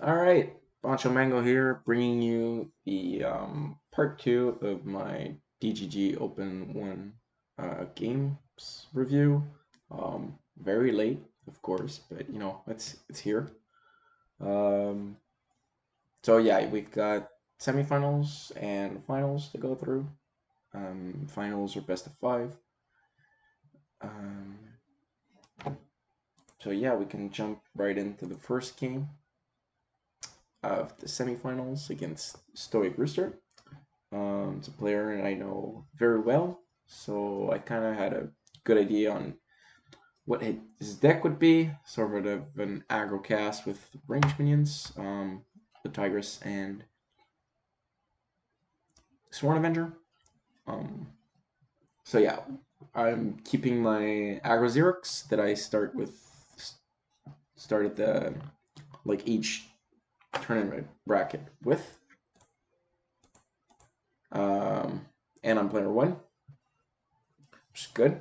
Alright, Boncho Mango here, bringing you the part 2 of my DGG Open 1 games review. Very late, of course, but you know, it's here. Um, so yeah, we've got semifinals and finals to go through. Finals are best of 5. Um, so yeah, we can jump right into the first game of the semifinals against Stoic Rooster. It's a player I know very well, so I kind of had a good idea on what his deck would be. Sort of an aggro cast with range minions, the Tigress and Sworn Avenger. Um, so yeah, I'm keeping my aggro Zirix that I started the like each tournament bracket with. Um, and I'm player 1, which is good.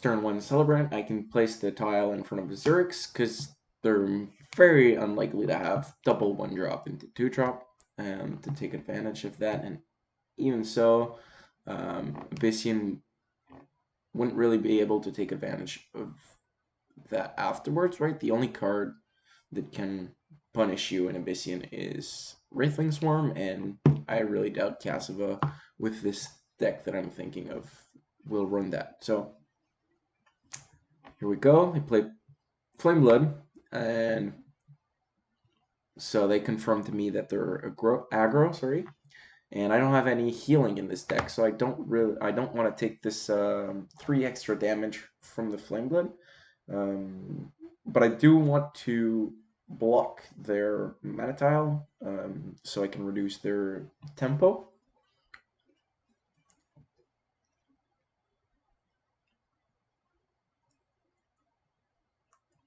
Turn 1 Celebrant, I can place the tile in front of the Zirix because they're very unlikely to have double 1-drop into 2-drop to take advantage of that. And even so, Abyssian wouldn't really be able to take advantage of that afterwards, right? The only card that can punish you in Abyssian is Wraithling Swarm, and I really doubt Cassava with this deck that I'm thinking of will run that. So here we go. They play Flame Blood, and so they confirmed to me that they're aggro, sorry, and I don't have any healing in this deck, so I don't want to take this 3 extra damage from the Flame Blood, but I do want to block their mana tile, so I can reduce their tempo.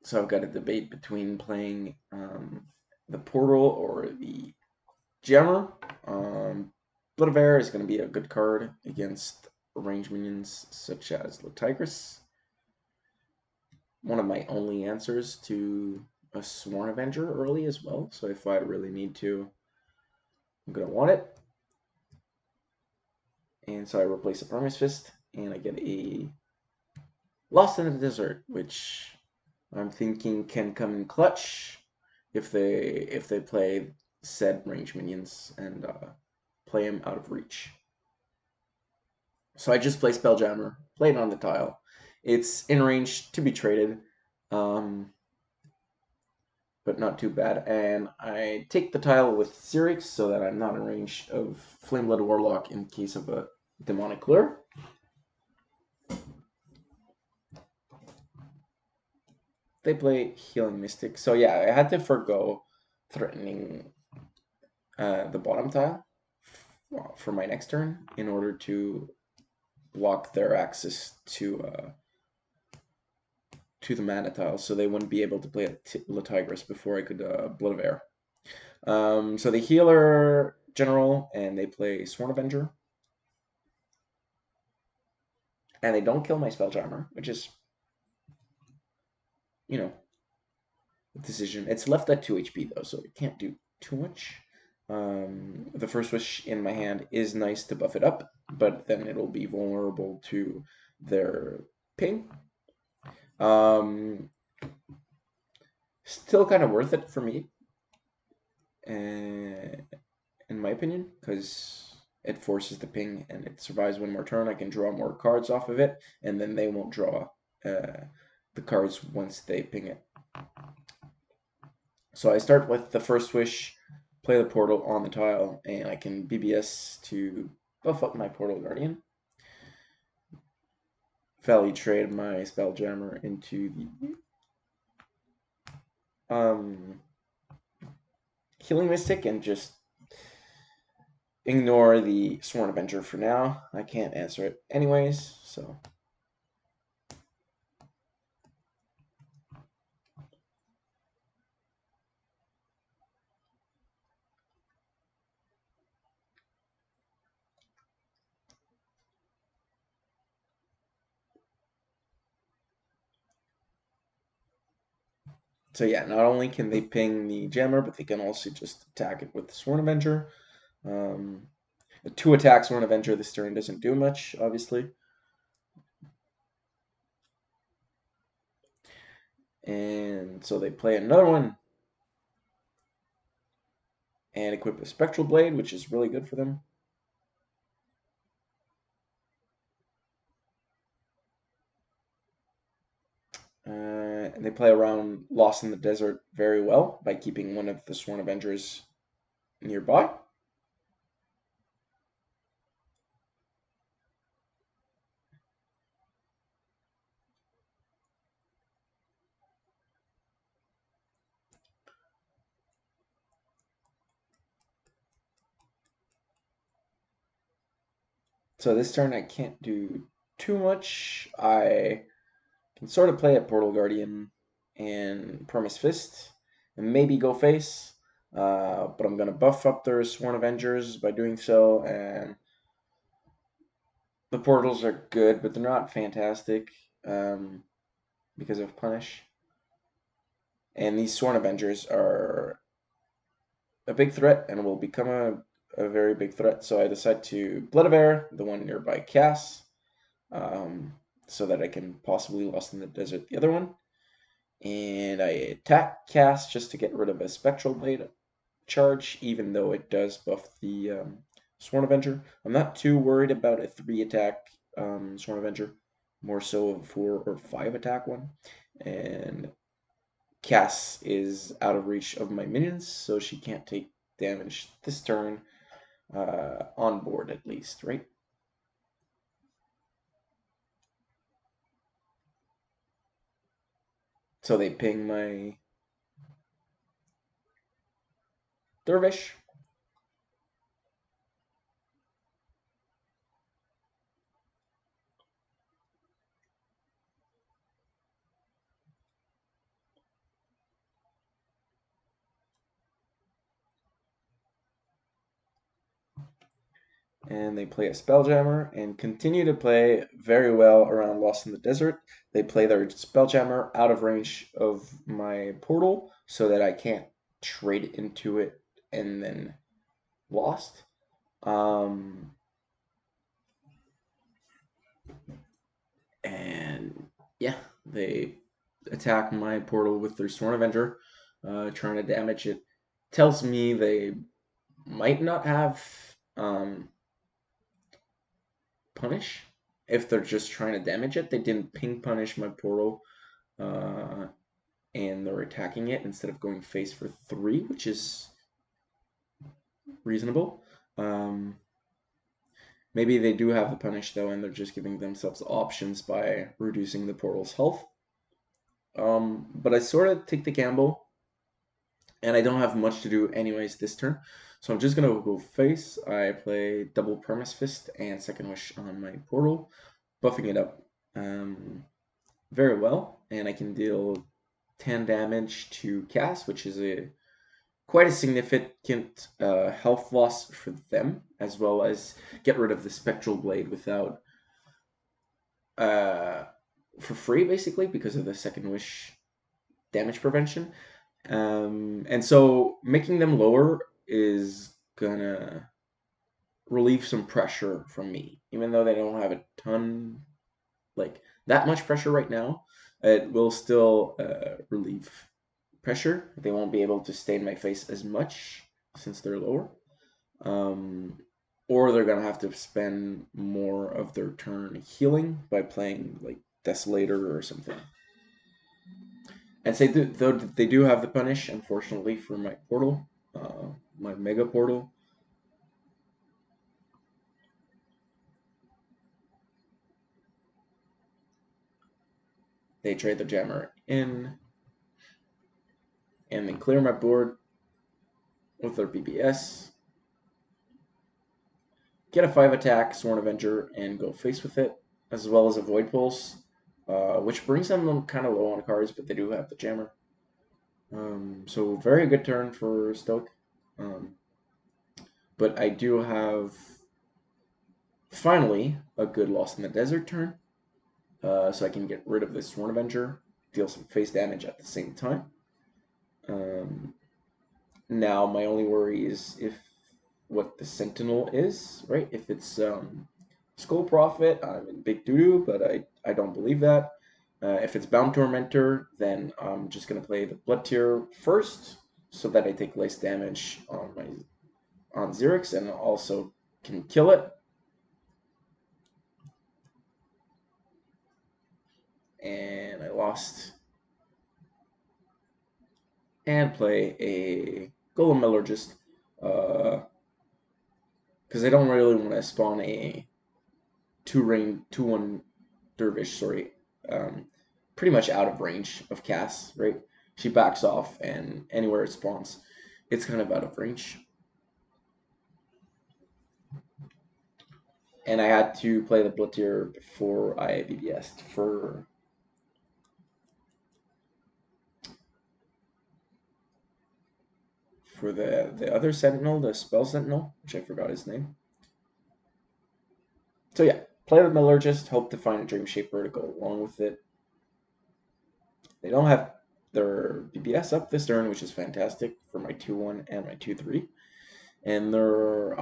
So I've got a debate between playing the Portal or the Jammer. Blood of Air is going to be a good card against range minions such as the Tigress. One of my only answers to a Sworn Avenger early as well. So if I really need to, I'm going to want it. And so I replace a Promise Fist, and I get a Lost in the Desert, which I'm thinking can come in clutch if they play said range minions and play them out of reach. So I just play Spelljammer, play it on the tile. It's in range to be traded, um, but not too bad. And I take the tile with Zirix so that I'm not in range of Flameblood Warlock in case of a demonic lure. They play Healing Mystic. So yeah, I had to forgo threatening the bottom tile for my next turn in order to block their access to the mana tile, so they wouldn't be able to play a Tigris before I could Blood of Air. So they healer general and they play Sworn Avenger, and they don't kill my Spelljammer, which is, you know, a decision. It's left at 2 HP though, so it can't do too much. The First Wish in my hand is nice to buff it up, but then it'll be vulnerable to their ping. Still kind of worth it for me, in my opinion, because it forces the ping and it survives 1 more turn. I can draw more cards off of it, and then they won't draw the cards once they ping it. So I start with the First Wish, play the Portal on the tile, and I can BBS to buff up my Portal Guardian. Value trade my Spelljammer into the Healing Mystic and just ignore the Sworn Avenger for now. I can't answer it anyways, so. So yeah, not only can they ping the Jammer, but they can also just attack it with the Sworn Avenger. A 2-attack Sworn Avenger this turn doesn't do much, obviously. And so they play another one and equip a Spectral Blade, which is really good for them. And they play around Lost in the Desert very well by keeping one of the Sworn Avengers nearby. So this turn I can't do too much. I can sort of play a Portal Guardian and Perma's Fist and maybe go face. But I'm going to buff up their Sworn Avengers by doing so, and the portals are good, but they're not fantastic because of Punish. And these Sworn Avengers are a big threat and will become a very big threat. So I decide to Blood of Air, the one nearby Cass, so that I can possibly Lost in the Desert the other one. And I attack Cass just to get rid of a Spectral Blade charge, even though it does buff the Sworn Avenger. I'm not too worried about a 3-attack Sworn Avenger, more so a 4 or 5-attack one. And Cass is out of reach of my minions, so she can't take damage this turn, on board at least, right? So they ping my Dervish. And they play a Spelljammer and continue to play very well around Lost in the Desert. They play their Spelljammer out of range of my portal so that I can't trade into it and then Lost. And yeah, they attack my portal with their Sworn Avenger, trying to damage it. Tells me they might not have punish if they're just trying to damage it. They didn't ping punish my portal, uh, and they're attacking it instead of going face for 3, which is reasonable. Maybe they do have the punish though, and they're just giving themselves options by reducing the portal's health. But I sort of take the gamble, and I don't have much to do anyways this turn. So I'm just gonna go face. I play double Permas Fist and Second Wish on my portal, buffing it up very well, and I can deal 10 damage to Cass, which is a quite a significant health loss for them, as well as get rid of the Spectral Blade without uh, for free, basically, because of the Second Wish damage prevention. And so making them lower is gonna relieve some pressure from me, even though they don't have a ton, like that much pressure right now. It will still relieve pressure. They won't be able to stay in my face as much since they're lower. Um, or they're gonna have to spend more of their turn healing by playing like Desolator or something. And say though they do have the punish, unfortunately for my portal, my mega portal. They trade the jammer in, and then clear my board with their BBS. Get a 5-attack Sworn Avenger and go face with it, as well as a Void Pulse, which brings them kind of low on cards, but they do have the jammer. So very good turn for Stoke. But I do have finally a good Lost in the Desert turn, so I can get rid of this Sworn Avenger, deal some face damage at the same time. Now my only worry is if what the Sentinel is, right? If it's Skull Prophet, I'm in big doo-doo, but I don't believe that. If it's Bound Tormentor, then I'm just gonna play the Blood Tier first, so that I take less damage on Zirix and also can kill it. And I lost. And play a Golem Metallurgist, because I don't really want to spawn a 2-1 Dervish, sorry, pretty much out of range of Cass, right? She backs off, and anywhere it spawns, it's kind of out of range. And I had to play the Blood Tier before I BBS'd for the other Sentinel, the Spell Sentinel, which I forgot his name. So yeah, play the Metallurgist, hope to find a Dream Shaper to go along with it. They don't have their BBS up this turn, which is fantastic for my 2-1 and my 2-3. And they're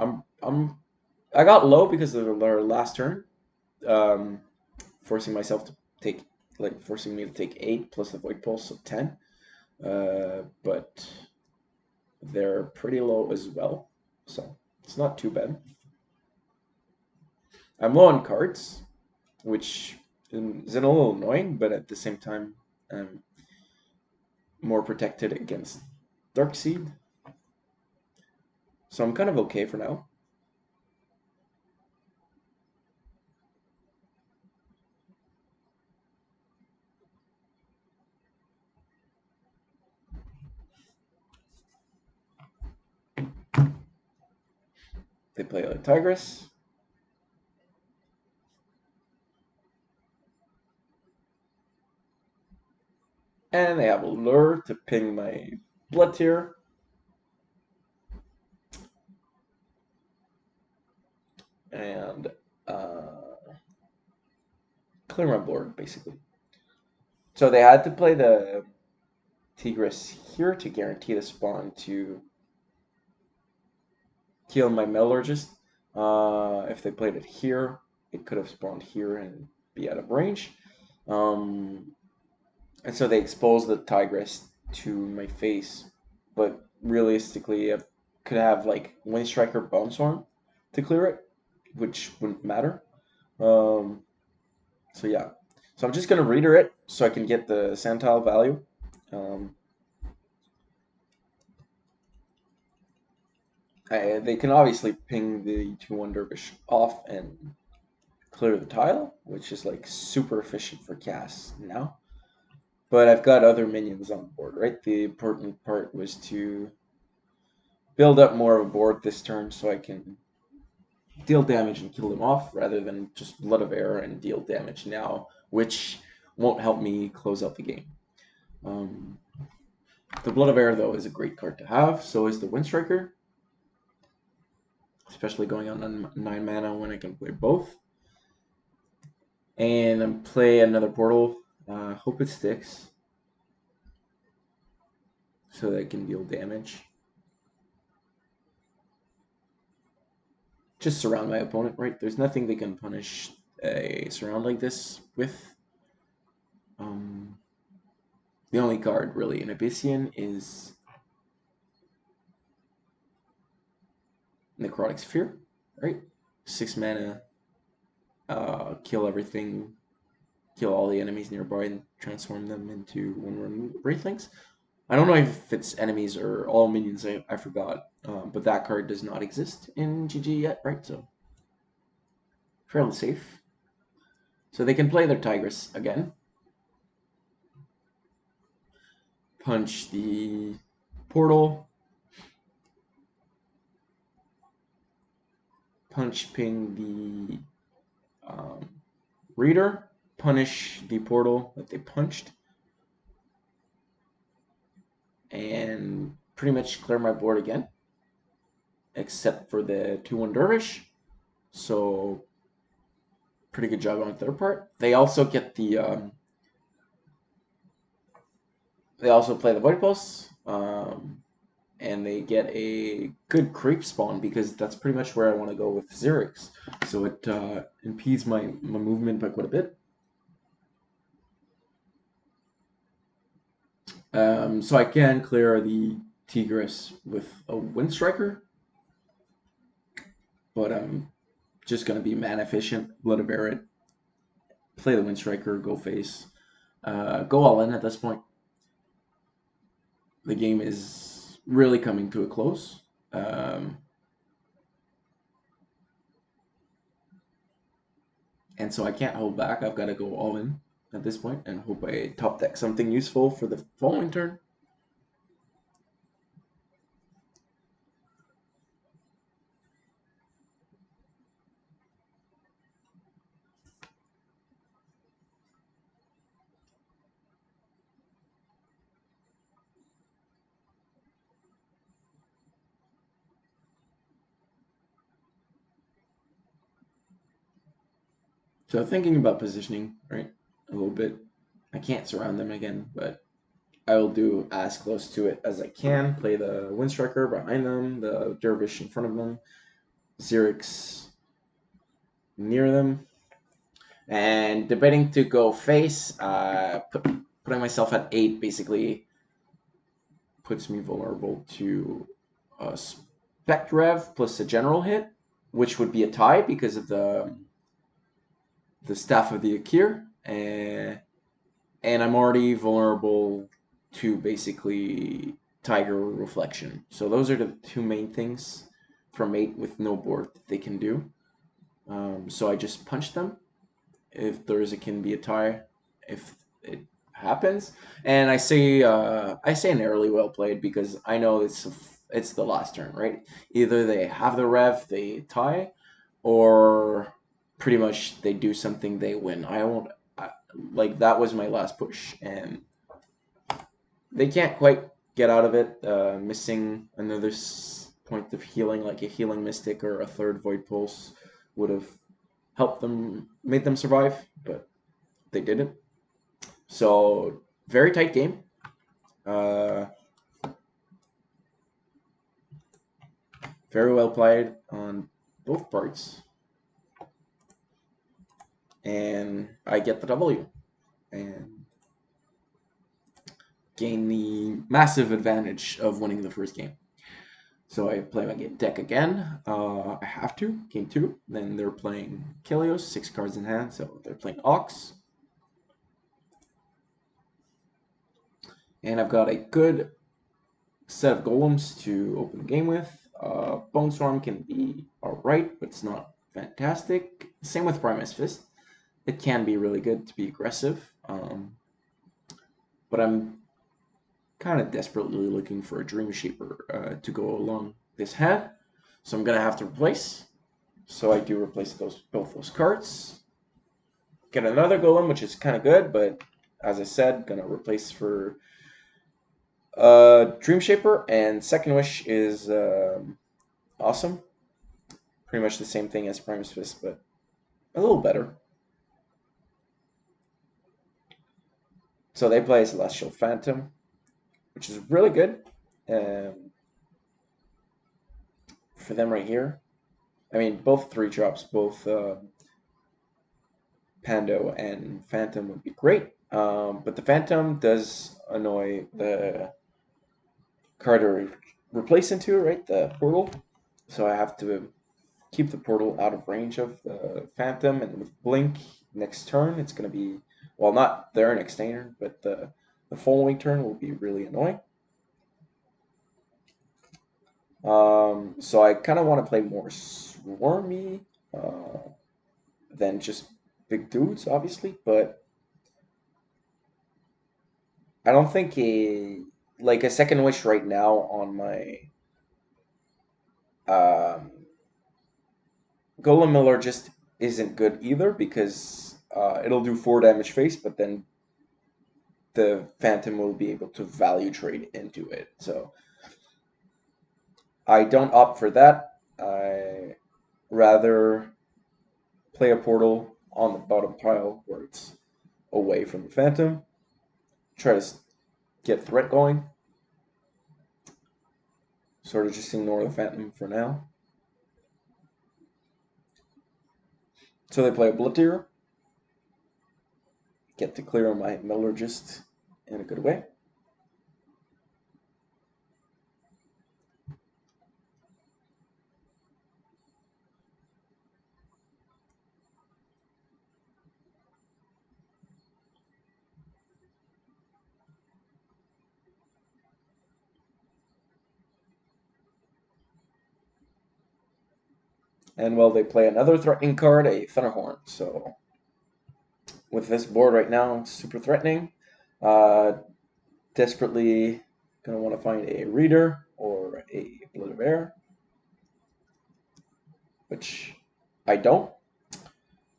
I got low because of their last turn, forcing myself to take forcing me to take 8 plus the Void Pulse of 10. But they're pretty low as well, so it's not too bad. I'm low on cards, which is a little annoying, but at the same time, I'm more protected against Dark Seed. So I'm kind of okay for now. They play like Tigress. And they have a lure to ping my Blood Tier. And clear my board, basically. So they had to play the Tigress here to guarantee the spawn to kill my Metallurgist. If they played it here, it could have spawned here and be out of range. And so they exposed the Tigress to my face. But realistically, I could have like Wind Striker Bone Swarm to clear it, which wouldn't matter. So yeah. So I'm just gonna reader it so I can get the Sandtile value. They can obviously ping the 2-1 Dervish off and clear the tile, which is like super efficient for Cass now. But I've got other minions on board, right? The important part was to build up more of a board this turn so I can deal damage and kill them off rather than just Blood of Air and deal damage now, which won't help me close out the game. The Blood of Air, though, is a great card to have. So is the Wind Striker, especially going on 9 mana when I can play both. And play another portal. Hope it sticks so that I can deal damage. Just surround my opponent, right? There's nothing they can punish a surround like this with. The only card really in Abyssian is Necrotic Sphere, right? 6 mana, kill everything, kill all the enemies nearby, and transform them into 1/1 Wraithlings. I don't know if it's enemies or all minions, I forgot, but that card does not exist in GG yet, right? So, fairly safe. So they can play their Tigress again. Punch the portal. Punch ping the reader. Punish the portal that they punched. And pretty much clear my board again. Except for the 2-1 Dervish. So, pretty good job on their part. They also get the They also play the Void Pulse, and they get a good creep spawn because that's pretty much where I want to go with Zirix. So it impedes my movement by quite a bit. So I can clear the Tigris with a Wind Striker, but I'm just going to be mana efficient, Blood of Barret, play the Wind Striker, go face, go all in at this point. The game is really coming to a close. And so I can't hold back. I've got to go all in at this point and hope I top deck something useful for the following turn. So thinking about positioning, right, a little bit. I can't surround them again, but I will do as close to it as I can. Play the Windstriker behind them, the Dervish in front of them, Zirix near them, and debating to go face. Putting myself at 8 basically puts me vulnerable to a Spect Rev plus a general hit, which would be a tie because of the Staff of the Akir, and I'm already vulnerable to basically Tiger Reflection. So those are the two main things from 8 with no board that they can do. So I just punch them. If there's, it can be a tie if it happens. And I say narrowly well played because I know it's the last turn, right? Either they have the rev, they tie, or pretty much they do something, they win. I won't like that was my last push, and they can't quite get out of it. Missing another point of healing, like a healing mystic or a third void pulse, would have helped them, made them survive, but they didn't. So very tight game. Very well played on both parts, and I get the W and gain the massive advantage of winning the first game. So I play my deck again. I have to. Game 2. Then they're playing Kilios, 6 cards in hand. So they're playing Ox. And I've got a good set of golems to open the game with. Bone Storm can be alright, but it's not fantastic. Same with Primus Fist. It can be really good to be aggressive. But I'm kind of desperately looking for a Dream Shaper to go along this hand. So I'm going to have to replace. So I do replace both those cards. Get another golem, which is kind of good, but as I said, gonna replace for Dream Shaper, and Second Wish is awesome. Pretty much the same thing as Primus Fist, but a little better. So they play Celestial Phantom, which is really good for them right here. I mean, both 3-drops, both Pando and Phantom would be great. But the Phantom does annoy the card to replace into, right? The portal. So I have to keep the portal out of range of the Phantom, and with Blink next turn, it's going to be, well, not their next turn, but the following turn will be really annoying. So I kind of want to play more swarmy than just big dudes, obviously, but I don't think a Second Wish right now on my Golem Miller just isn't good either because it'll do 4 damage face, but then the Phantom will be able to value trade into it. So I don't opt for that. I rather play a portal on the bottom pile where it's away from the Phantom. Try to get threat going. Sort of just ignore the Phantom for now. So they play a Blitzer. Get to clear my Metallurgist in a good way. And well, they play another threatening card, a Thunderhorn. So with this board right now, it's super threatening. Desperately gonna want to find a Reader or a Blood of Air, which I don't.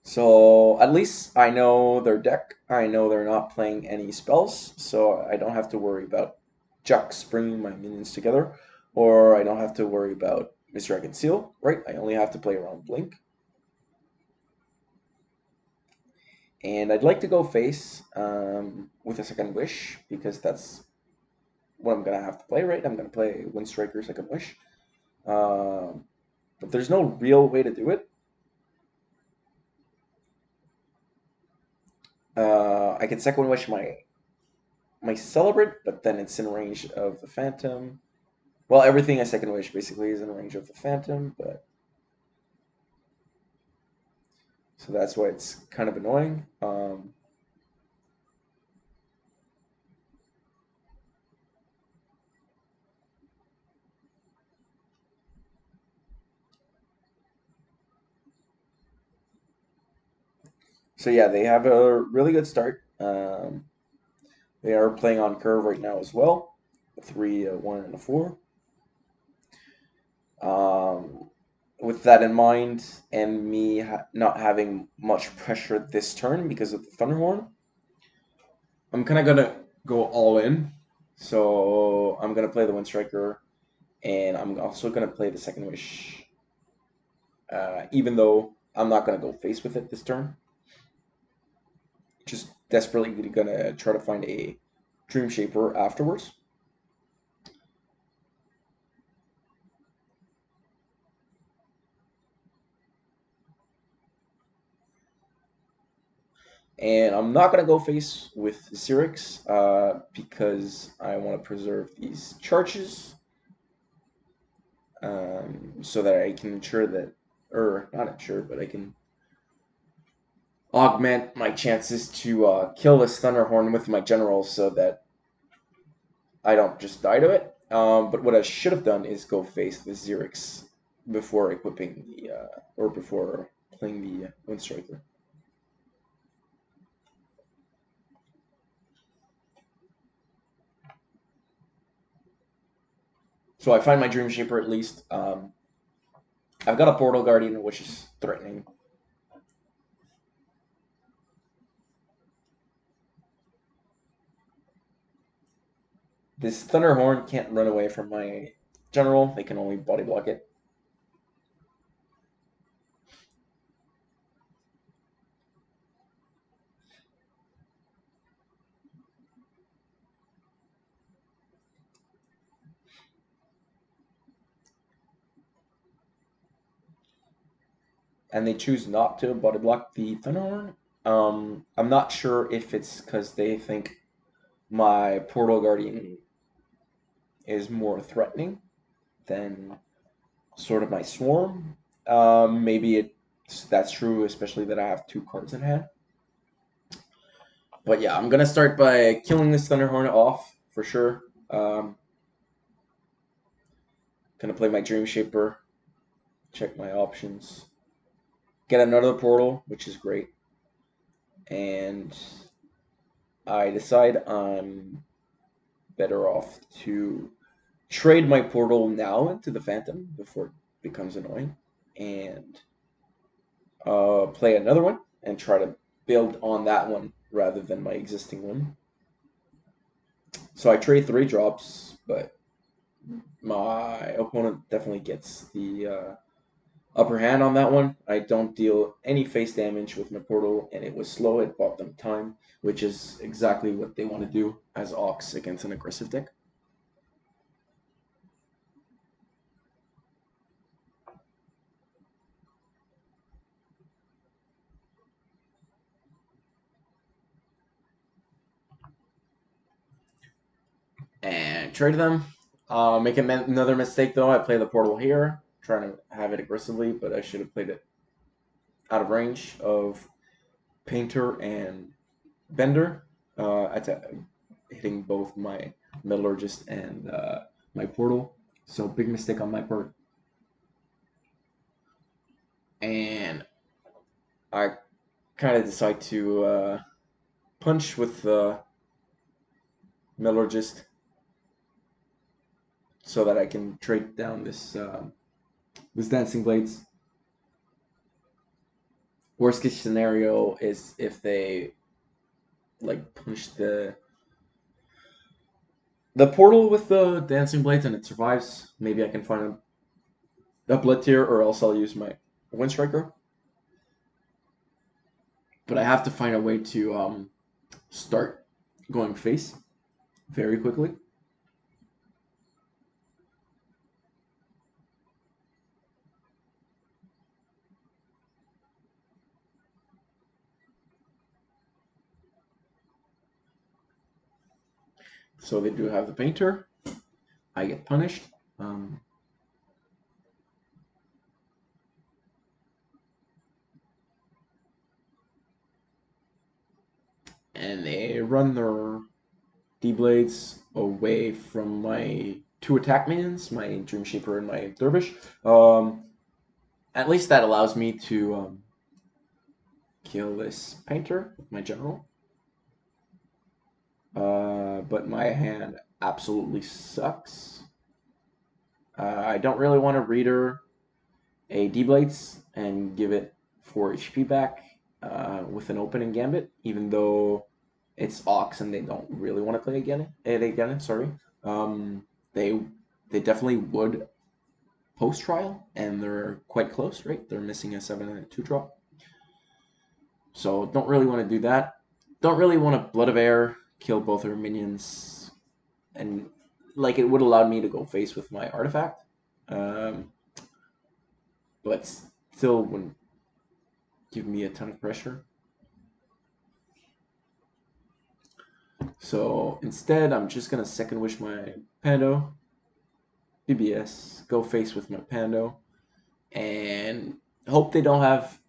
So at least I know their deck. I know they're not playing any spells, so I don't have to worry about Jux bringing my minions together, or I don't have to worry about Misdragon Seal, right? I only have to play around Blink. And I'd like to go face with a Second Wish, because that's what I'm going to have to play, right? I'm going to play Windstriker Second Wish. But there's no real way to do it. I can Second Wish my Celebrate, but then it's in range of the Phantom. Well, everything I Second Wish basically is in range of the Phantom, but so that's why it's kind of annoying. So yeah, they have a really good start. They are playing on curve right now as well. A 3, a 1, and a 4. With that in mind, and me not having much pressure this turn because of the Thunderhorn, I'm kind of gonna go all in. So I'm gonna play the Windstriker, and I'm also gonna play the Second Wish, even though I'm not gonna go face with it this turn. Just desperately gonna try to find a Dream Shaper afterwards. And I'm not going to go face with Zirix because I want to preserve these charges so that I can ensure that, or not ensure, but I can augment my chances to kill this Thunderhorn with my general so that I don't just die to it. But what I should have done is go face the Zirix before equipping the, or before playing the Windstriker. So I find my Dream Shaper at least. I've got a Portal Guardian, which is threatening. This Thunderhorn can't run away from my general. They can only body block it. And they choose not to body block the Thunderhorn. I'm not sure if it's because they think my Portal Guardian is more threatening than sort of my Swarm. Maybe that's true, especially that I have 2 cards in hand. But yeah, I'm gonna start by killing this Thunderhorn off for sure. Gonna play my Dream Shaper, check my options, get another portal, which is great, and I decide I'm better off to trade my portal now into the Phantom before it becomes annoying, and play another one and try to build on that one rather than my existing one. So I trade 3 drops, but my opponent definitely gets the upper hand on that one. I don't deal any face damage with my portal, and it was slow. It bought them time, which is exactly what they want to do as Ox against an aggressive deck. And trade them. Make another mistake though. I play the portal here, trying to have it aggressively, but I should have played it out of range of Painter and Bender. Hitting both my Metallurgist and my portal. So big mistake on my part. And I kind of decide to punch with the Metallurgist so that I can trade down this Dancing Blades. Worst case scenario is if they like punch the portal with the Dancing Blades and it survives. Maybe I can find a Blood Tier, or else I'll use my Wind Striker. But I have to find a way to start going face very quickly. So they do have the Painter. I get punished. And they run their D-Blades away from my two attack minions, my Dream Shaper and my Dervish. At least that allows me to kill this Painter, my general. But my hand absolutely sucks. I don't really want to reader a D-Blades and give it 4 HP back with an opening Gambit, even though it's Ox and they don't really want to play again. Sorry. They definitely would post trial, and they're quite close, right? They're missing a 7 and a 2 drop. So don't really want to do that. Don't really want to Blood of Air, kill both their minions, and like it would allow me to go face with my artifact. But still wouldn't give me a ton of pressure. So instead, I'm just gonna second wish my Pando, BBS, go face with my Pando, and hope they don't have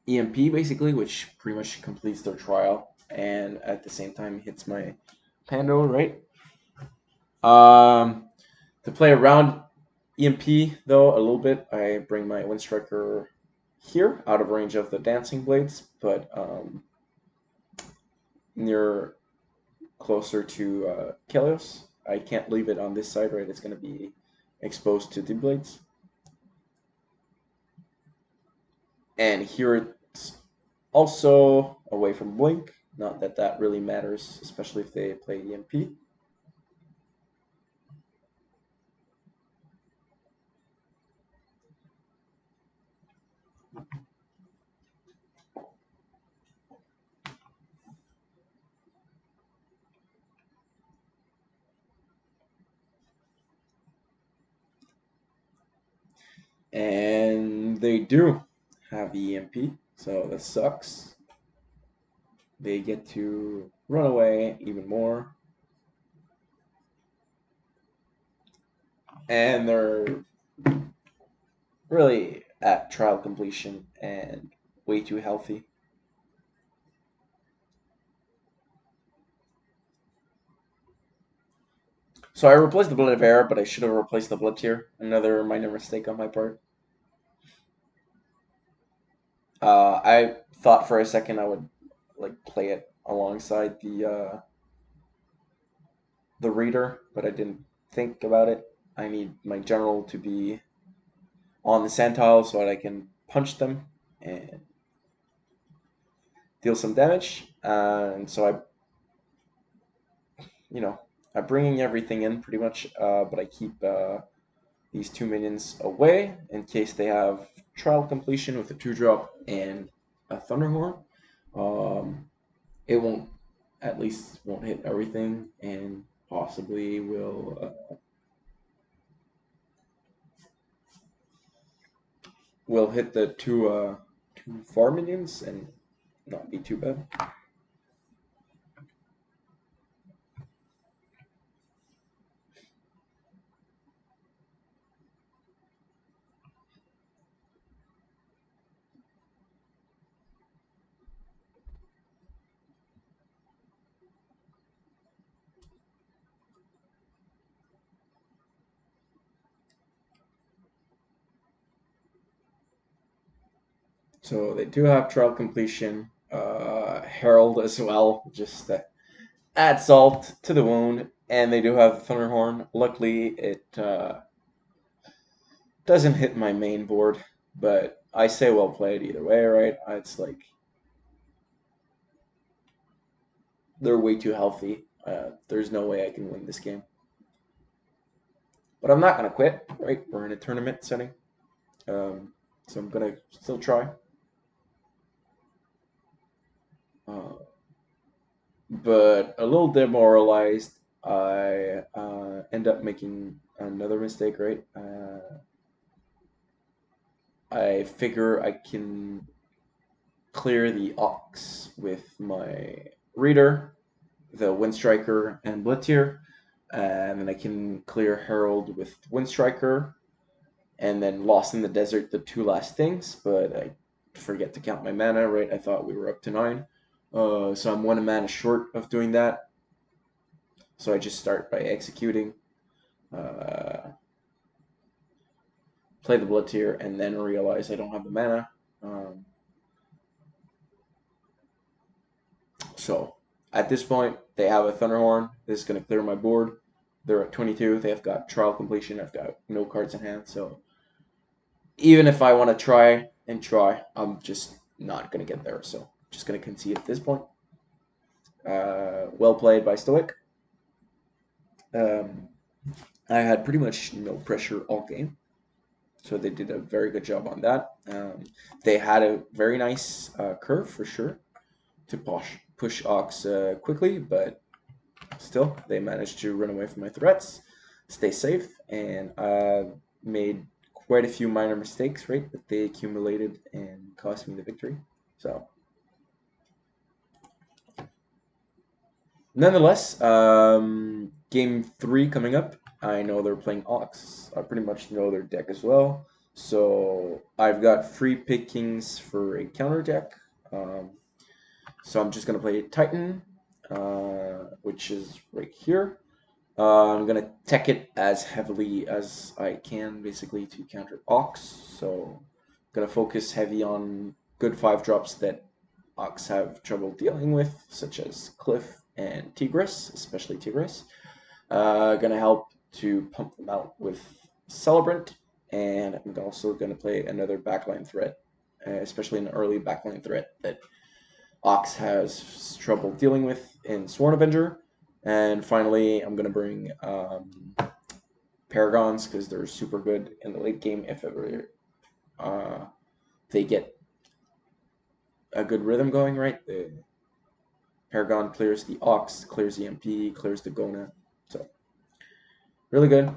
EMP basically, which pretty much completes their trial, and at the same time hits my Pando, right? To play around EMP though a little bit, I bring my Wind Striker here, out of range of the Dancing Blades, but near closer to Kelios. I can't leave it on this side, right? It's going to be exposed to D-Blades. And here it's also away from Blink. Not that that really matters, especially if they play EMP. And they do have EMP, so that sucks. They get to run away even more. And they're really at trial completion and way too healthy. So I replaced the Blood of Air, but I should have replaced the Blood Tier. Another minor mistake on my part. I thought for a second I would like play it alongside the Reader, but I didn't think about it. I need my General to be on the sand tile so that I can punch them and deal some damage. And so I'm bringing everything in pretty much, but I keep these 2 minions away in case they have trial completion with a 2-drop and a Thunderhorn. It won't, at least won't hit everything, and possibly will hit the two farm minions and not be too bad. So they do have trial completion, Herald as well, just to add salt to the wound, and they do have Thunderhorn. Luckily, it doesn't hit my main board, but I say well played either way, right? It's like they're way too healthy. There's no way I can win this game. But I'm not going to quit, right? We're in a tournament setting. So I'm going to still try. But a little demoralized, I end up making another mistake, right? I figure I can clear the Ox with my Reader, the Windstriker, and Blittier, and then I can clear Herald with Windstriker, and then Lost in the Desert, the 2 last things, but I forget to count my mana, right? I thought we were up to 9. So I'm 1 mana short of doing that. So I just start by executing, play the Blittier, and then realize I don't have the mana. So at this point, they have a Thunderhorn. This is going to clear my board. They're at 22. They have got trial completion. I've got no cards in hand. So even if I want to try and try, I'm just not going to get there. So just going to concede at this point. Well played by Stoic. I had pretty much no pressure all game. So they did a very good job on that. They had a very nice curve for sure to push Ox quickly, but still they managed to run away from my threats, stay safe, and made quite a few minor mistakes, right? But they accumulated and cost me the victory. So nonetheless, game 3 coming up. I know they're playing Ox. I pretty much know their deck as well. So I've got free pickings for a counter deck. So I'm just going to play Titan, which is right here. I'm going to tech it as heavily as I can, basically, to counter Ox. So I'm going to focus heavy on good 5-drops that Ox have trouble dealing with, such as Cliff and Tigris, especially Tigris. Going to help to pump them out with Celebrant, and I'm also going to play another backline threat, especially an early backline threat that Ox has trouble dealing with in Sworn Avenger. And finally, I'm going to bring Paragons because they're super good in the late game if ever they get a good rhythm going, right? The Paragon clears the Ox, clears the MP, clears the Gona. So, really good.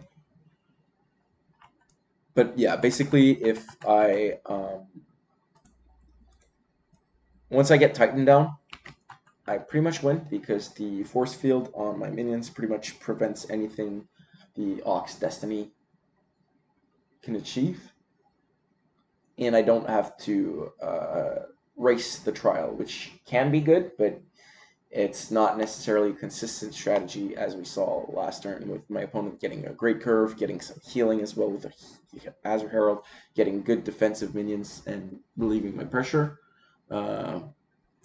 But yeah, basically, if I once I get Titan down, I pretty much win because the force field on my minions pretty much prevents anything the Ox Destiny can achieve, and I don't have to race the trial, which can be good, but it's not necessarily a consistent strategy as we saw last turn with my opponent getting a great curve, getting some healing as well with Azure Herald, getting good defensive minions, and relieving my pressure.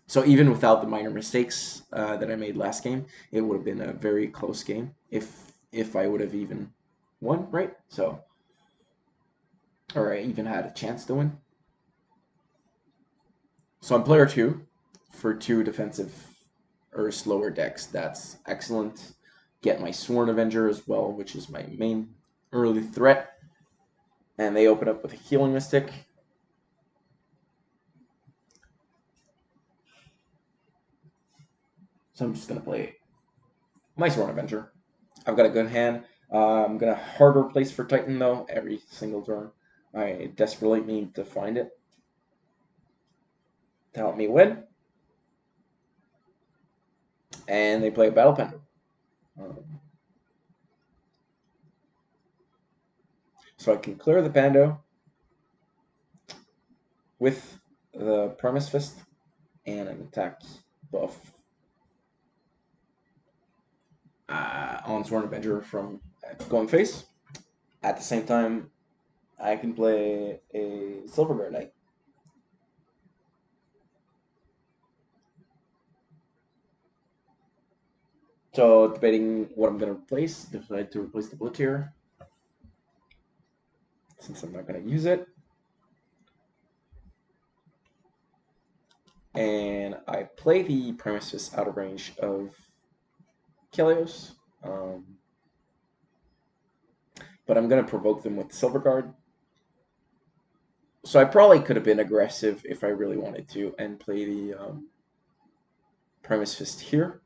So even without the minor mistakes that I made last game, it would have been a very close game if I would have even won, right? So, or I even had a chance to win. So I'm player 2 for 2 defensive or slower decks. That's excellent. Get my Sworn Avenger as well, which is my main early threat. And they open up with a Healing Mystic. So I'm just going to play my Sworn Avenger. I've got a good hand. I'm going to hard replace for Titan, though, every single turn. I desperately need to find it to help me win. And they play a Battle Pen. So I can clear the Pando with the Primus Fist and an attack buff on Sworn Avenger from going face. At the same time, I can play a Silverguard Knight. So debating what I'm going to replace, decide to replace the Blittier since I'm not going to use it. And I play the Primus Fist out of range of Kelios. But I'm going to provoke them with Silverguard. So I probably could have been aggressive if I really wanted to and play the Primus Fist here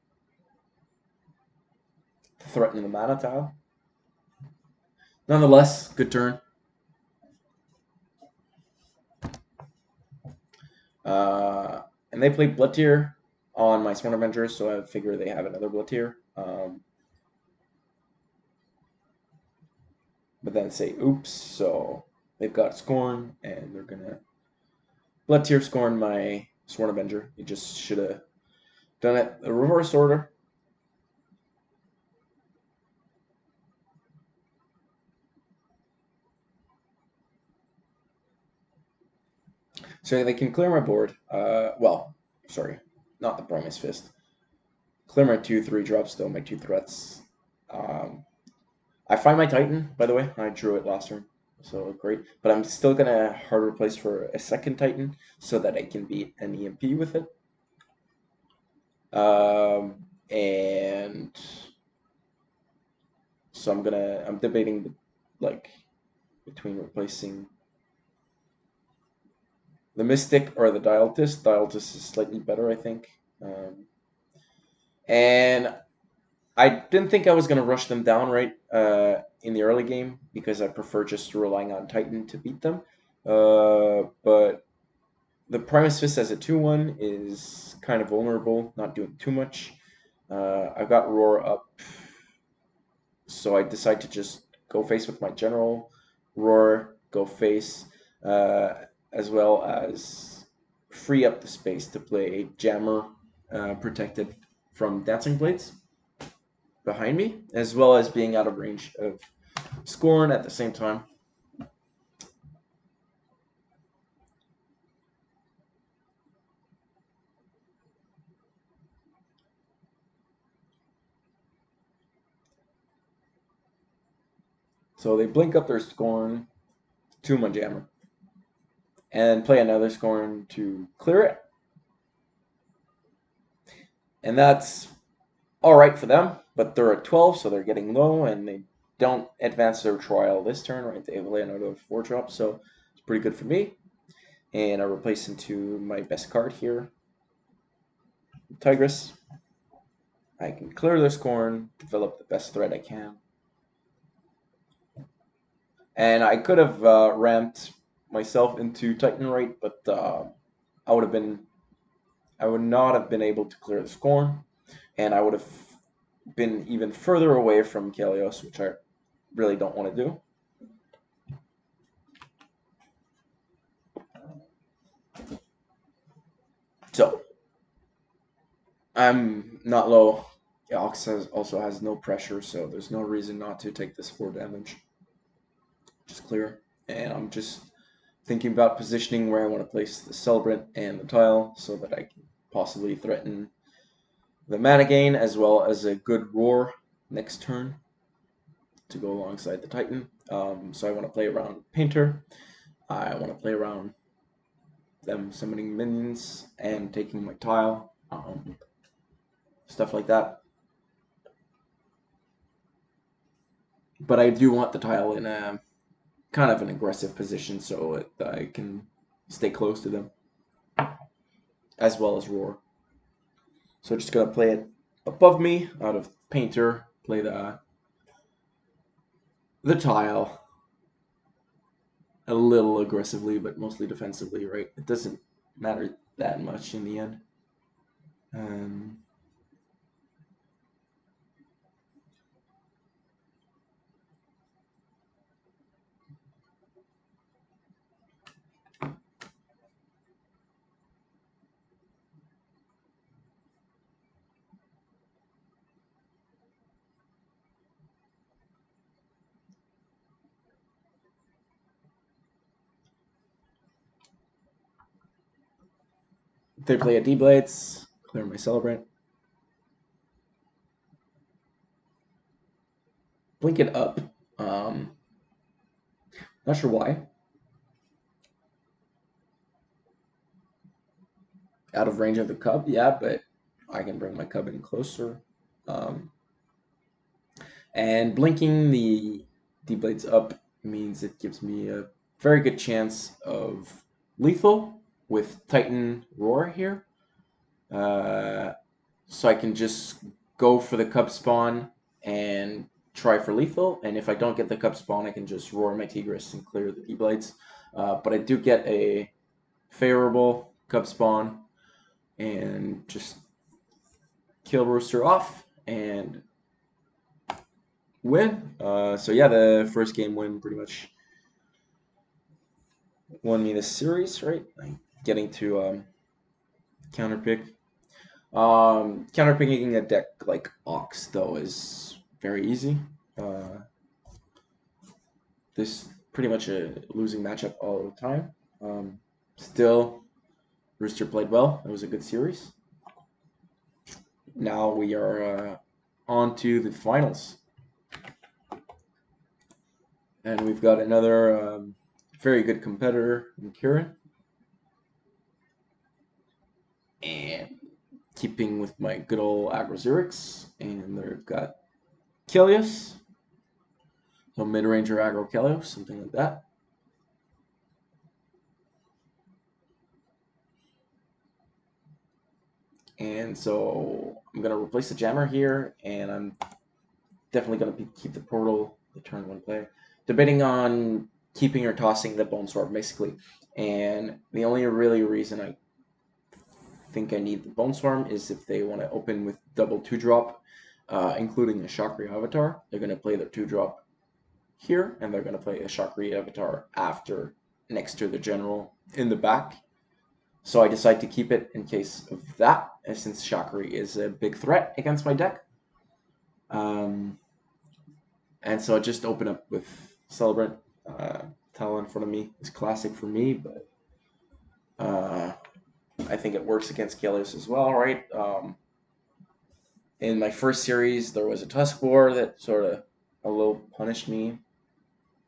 to threaten the mana tile. Nonetheless, good turn. And they play Blittier on my Sworn Avenger, so I figure they have another Blittier. But then say oops, so they've got Scorn, and they're gonna Blittier Scorn my Sworn Avenger. You just should have done it the reverse order. So they can clear my board. Well, sorry, not the Primus Fist. Clear my 2/3 drops, though, my 2 threats. I find my Titan, by the way. I drew it last turn, so great. But I'm still going to hard replace for a second Titan so that I can beat an EMP with it. And so I'm debating, like, between replacing the Mystic or the Duelyst. Duelyst is slightly better, I think. And I didn't think I was going to rush them down right in the early game because I prefer just relying on Titan to beat them. But the Primus Fist as a 2/1 is kind of vulnerable, not doing too much. I've got Roar up, so I decide to just go face with my General, Roar, go face, as well as free up the space to play a Jammer protected from Dancing Blades behind me, as well as being out of range of Scorn at the same time. So they blink up their Scorn to my Jammer and play another Scorn to clear it. And that's all right for them, but they're at 12, so they're getting low, and they don't advance their trial this turn, right? They lay another 4 drop, so it's pretty good for me. And I replace into my best card here, Tigress. I can clear their Scorn, develop the best threat I can. And I could have ramped myself into Titan Right, but I would not have been able to clear the Scorn, and I would have been even further away from Kelios, which I really don't want to do. So I'm not low. Ox also has no pressure, so there's no reason not to take this 4 damage. Just clear. And I'm just thinking about positioning where I want to place the Celebrant and the tile so that I can possibly threaten the mana gain as well as a good Roar next turn to go alongside the Titan. So I want to play around Painter. I want to play around them summoning minions and taking my tile. Stuff like that. But I do want the tile in a kind of an aggressive position so I can stay close to them as well as roar. So just gonna play it above me out of painter, play the tile a little aggressively, but mostly defensively, right? It doesn't matter that much in the end. If they play a D-Blades, clear my Celebrant. Blink it up. Not sure why. Out of range of the cub, yeah, but I can bring my cub in closer. And blinking the D-Blades up means it gives me a very good chance of lethal with Titan Roar here. So I can just go for the cub spawn and try for lethal. And if I don't get the cub spawn, I can just roar my Tigris and clear the D-Blades. But I do get a favorable cub spawn and just kill Rooster off and win. So yeah, the first game win pretty much won me this series, right? Getting to counterpick. Counterpicking a deck like Ox though is very easy. This pretty much a losing matchup all the time. Still, Rooster played well. It was a good series. Now we are on to the finals. And we've got another very good competitor in Kieran. And keeping with my good old aggro Zirix. And they've got Kilius. So mid-ranger aggro Kilios, something like that. And so I'm going to replace the jammer here, and I'm definitely going to keep the portal, the turn one play. Debating on keeping or tossing the Bone Swarm, basically. And the only really reason I think I need the Bone Swarm is if they want to open with double 2-drop, including a Chakri Avatar. They're going to play their 2-drop here, and they're going to play a Chakri Avatar after, next to the General in the back. So I decide to keep it in case of that, since Chakri is a big threat against my deck. And so I just open up with Celebrant. Tile in front of me is classic for me, but I think it works against Kalios as well, right? In my first series, there was a Tusk War that sort of a little punished me.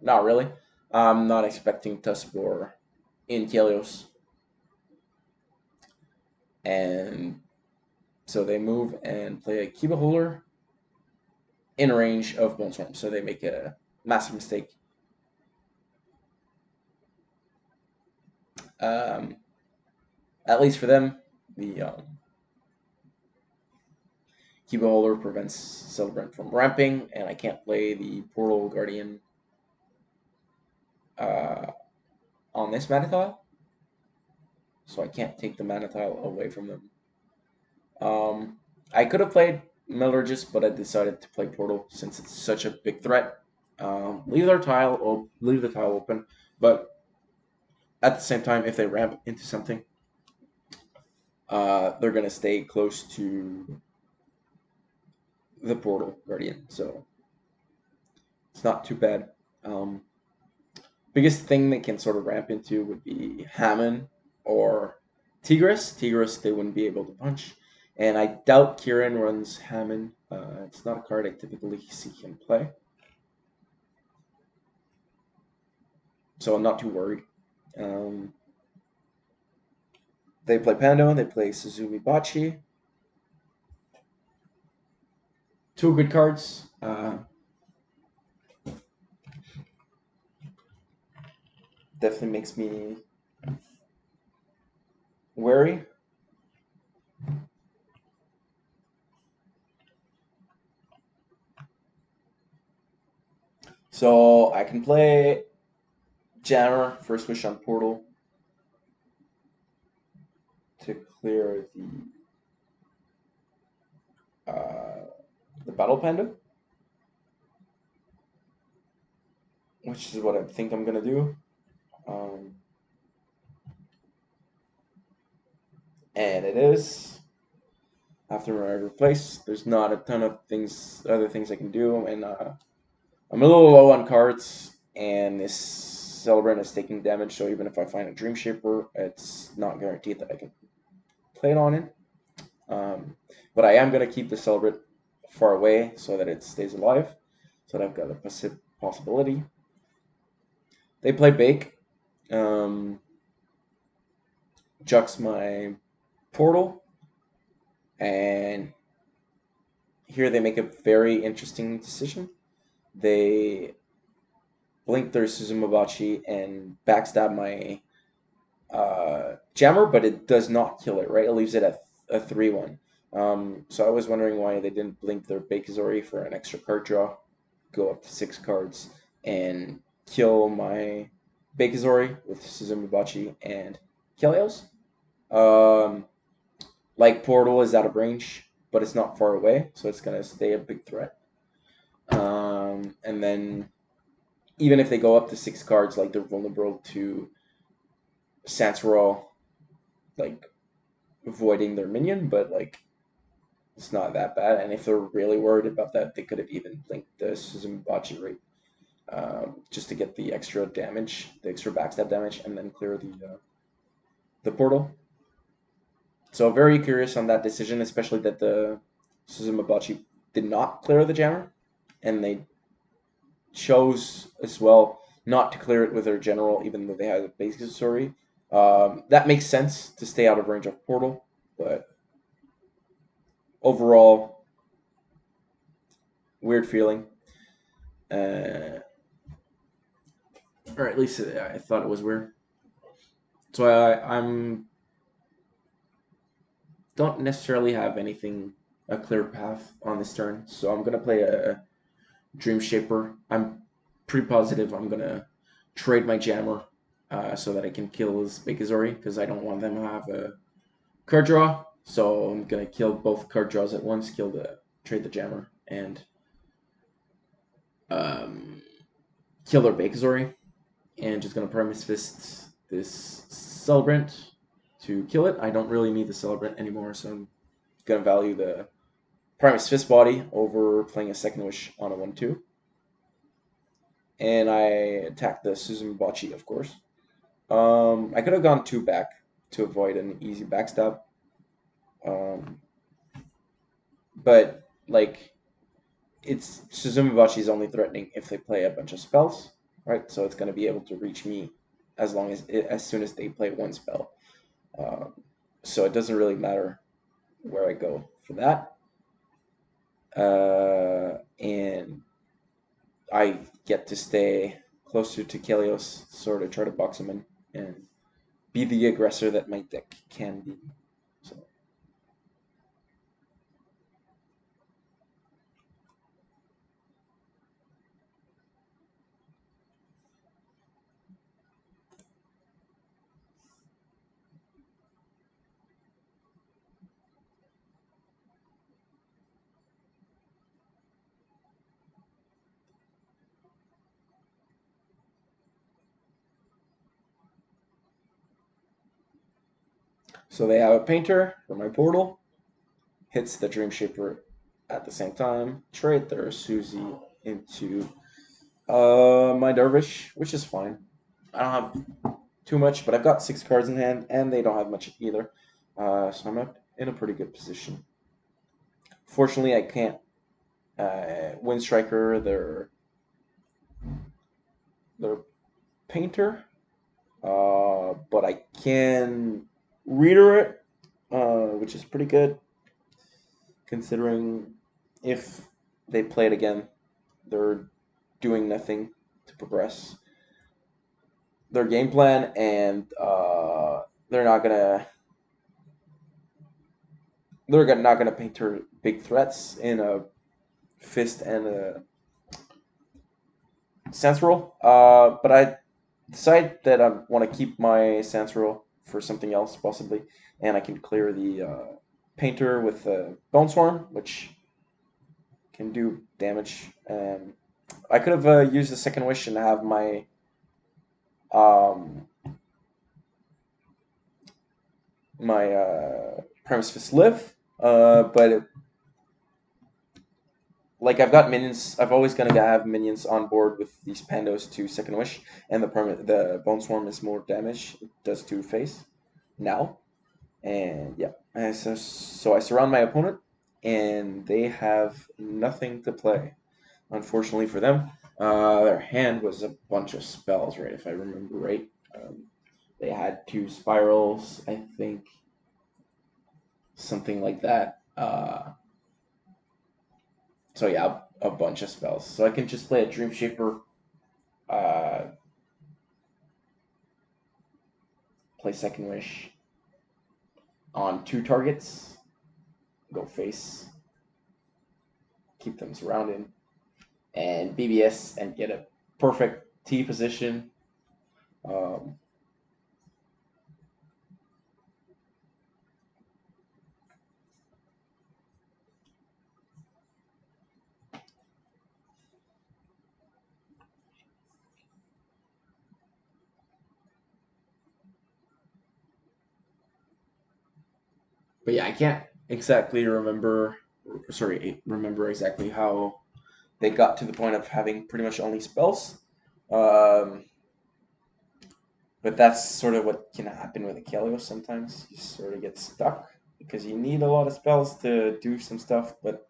Not really. I'm not expecting Tusk War in Kalios. And so they move and play a Kiba Holder in range of Bone Swarm. So they make a massive mistake. At least for them, the Kiba Holder prevents Celebrant from ramping, and I can't play the Portal Guardian on this mana tile. So I can't take the mana tile away from them. I could have played Metallurgist, but I decided to play Portal since it's such a big threat. Leave the tile open, but at the same time, if they ramp into something, they're gonna stay close to the Portal Guardian, so it's not too bad. Biggest thing they can sort of ramp into would be Hammond or Tigris. Tigris they wouldn't be able to punch. And I doubt Kieran runs Hammond. It's not a card I typically see him play. So I'm not too worried. They play Pando, they play Suzumi Bachi. Two good cards. definitely makes me wary. So I can play Jammer, First Wish on Portal to clear the Battle Panda, which is what I think I'm gonna do. Um, and it is after I replace. There's not a ton of other things I can do, and I'm a little low on cards, and this Celebrant is taking damage. So even if I find a Dream Shaper, it's not guaranteed that I can play it on it. But I am gonna keep the Celebrant far away so that it stays alive, so that I've got a possibility. They play Bake. Um, Jux my Portal, and here they make a very interesting decision. They blink their Suzumabachi and backstab my Jammer, but it does not kill it, right? It leaves it at a 3-1. So I was wondering why they didn't blink their Bakazori for an extra card draw, go up to 6 cards, and kill my Bakazori with Suzumabachi and Kelios. Um, like Portal is out of range, but it's not far away, so it's gonna stay a big threat. And then even if they go up to 6 cards, like they're vulnerable to Sansero, like avoiding their minion, but like it's not that bad. And if they're really worried about that, they could have even blinked the Suzumabachi rate just to get the extra damage, the extra backstab damage, and then clear the portal. So very curious on that decision, especially that the Suzumabachi did not clear the jammer, and they chose as well not to clear it with their general, even though they had a basic story. That makes sense to stay out of range of portal, but overall, weird feeling. Or at least I thought it was weird. So I'm don't necessarily have anything a clear path on this turn, so I'm gonna play a Dream Shaper. I'm pretty positive I'm gonna trade my Jammer so that I can kill his Bakazori because I don't want them to have a card draw. So I'm gonna kill both card draws at once, trade the Jammer, and um, kill their Bakazori, and just gonna Primus Fist this Celebrant to kill it. I don't really need the Celebrant anymore, so I'm gonna value the Primus Fist body over playing a Second Wish on a 1-2. And I attack the Suzumabachi, of course. I could have gone 2 back to avoid an easy backstab. But like it's Suzumabachi is only threatening if they play a bunch of spells, right? So it's going to be able to reach me as soon as they play one spell. Um, so it doesn't really matter where I go for that. And I get to stay closer to Kelios, sort of try to box him in and be the aggressor that my deck can be. So they have a painter for my portal, hits the Dream Shaper at the same time, trade their Susie into my Dervish, which is fine. I don't have too much, but I've got 6 cards in hand, and they don't have much either. So I'm in a pretty good position. Fortunately, I can't Wind Striker their painter, but I can Reader it, which is pretty good, considering if they play it again, they're doing nothing to progress. their game plan, and they're not gonna not gonna paint her big threats in a fist and a sense roll. But I decide that I want to keep my sense roll for something else possibly, and I can clear the painter with a bone swarm, which can do damage. I could have used the second wish and have my um, Primus Fist live, but like I've got minions. I've always gonna have minions on board with these pandos to second wish, and the bone swarm is more damage. It does to face now, and yeah. And so I surround my opponent, and they have nothing to play. Unfortunately for them, their hand was a bunch of spells, right? If I remember right, they had 2 spirals, I think, something like that. So yeah, a bunch of spells. So I can just play a Dream Shaper, uh, play Second Wish on 2 targets, go face, keep them surrounded, and BBS and get a perfect T position. Um, but yeah, I can't exactly remember. Sorry, remember exactly how they got to the point of having pretty much only spells. Um, but that's sort of what can happen with Achilles sometimes. You sort of get stuck because you need a lot of spells to do some stuff, but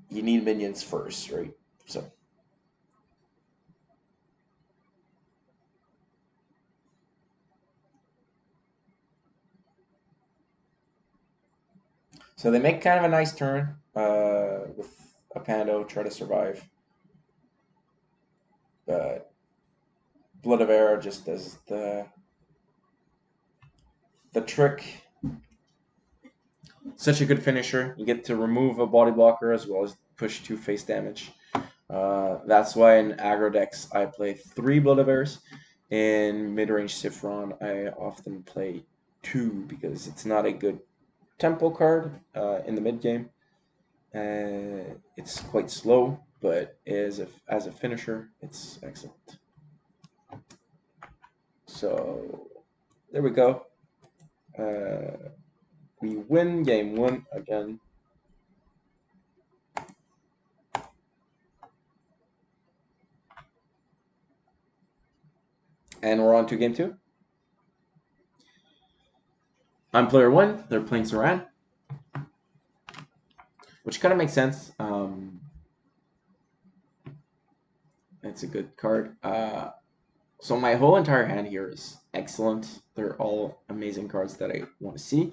you need minions first, right? So they make kind of a nice turn with a Pando, try to survive. But Blood of Air just does the trick. Such a good finisher. You get to remove a body blocker as well as push 2 face damage. That's why in aggro decks I play 3 Blood of Airs. In mid-range Siphron I often play 2 because it's not a good tempo card in the mid game. It's quite slow, but as a finisher, it's excellent. So there we go. We win game 1 again. And we're on to game 2. I'm player 1. They're playing Saran, which kind of makes sense. It's a good card. So my whole entire hand here is excellent. They're all amazing cards that I want to see.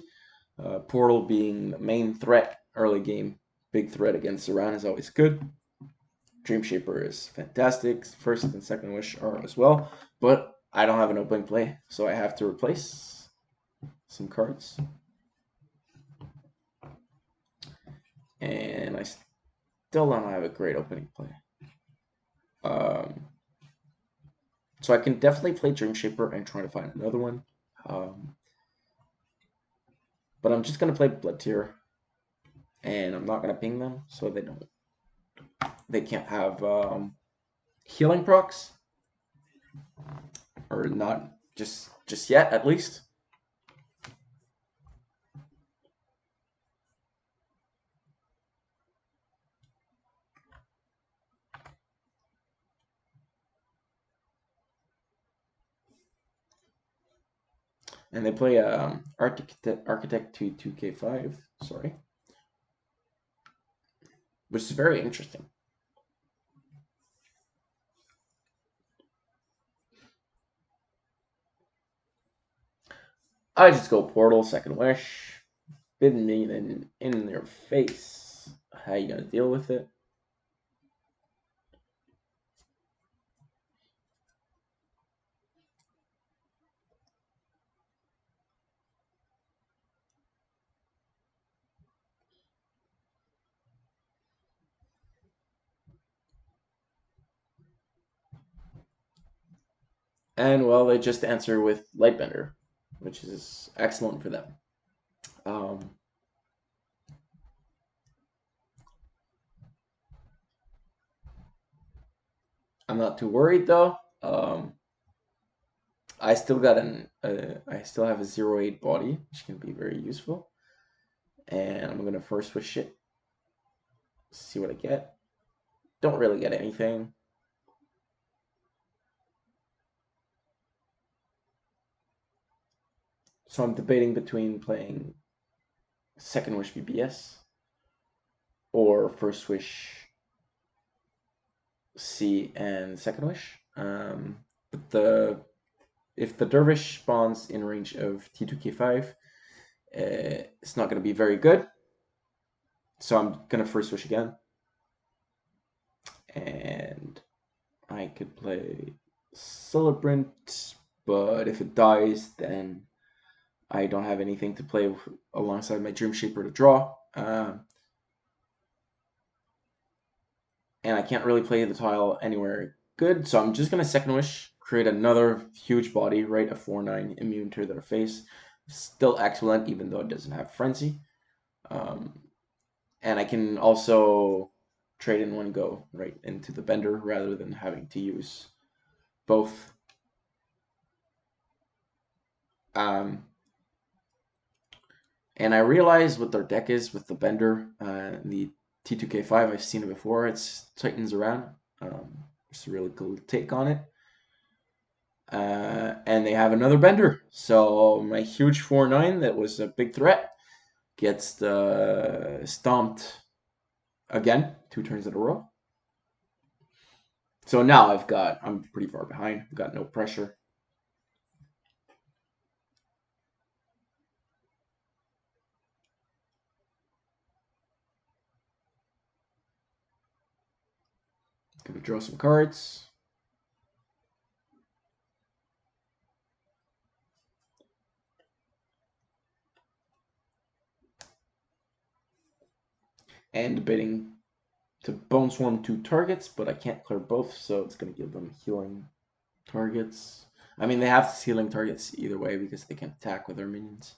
Portal being the main threat early game. Big threat against Saran is always good. Dream Shaper is fantastic. First and second wish are as well. But I don't have an opening play, so I have to replace some cards. And I still don't have a great opening play. So I can definitely play Dream Shaper and try to find another one. But I'm just going to play Blood Tier. And I'm not going to ping them so they can't have healing procs. Or not just yet, at least. And they play Architect to 2k5, sorry. Which is very interesting. I just go Portal, Second Wish, Bidden me in your face. How you gonna deal with it? And well, they just answer with Lightbender, which is excellent for them. I'm not too worried though. I still got I still have a 0-8 body, which can be very useful. And I'm gonna first wish it. See what I get. Don't really get anything. So I'm debating between playing Second Wish BBS or First Wish C and Second Wish. But if the Dervish spawns in range of T2K5, it's not going to be very good. So I'm going to First Wish again. And I could play Celebrant, but if it dies, then I don't have anything to play alongside my Dream Shaper to draw. And I can't really play the tile anywhere good, so I'm just going to Second Wish, create another huge body, right? A 4/9 immune to their face. Still excellent, even though it doesn't have Frenzy. And I can also trade in one go, right, into the Bender, rather than having to use both. And I realize what their deck is with the Bender, the T2K5, I've seen it before. It's Titans around. It's a really cool take on it. And they have another Bender. So my huge 4/9 that was a big threat gets stomped again, 2 turns in a row. So now I'm pretty far behind. I've got no pressure. Gonna draw some cards. And debating to Bone Swarm 2 targets, but I can't clear both, so it's gonna give them healing targets. I mean, they have healing targets either way because they can attack with their minions.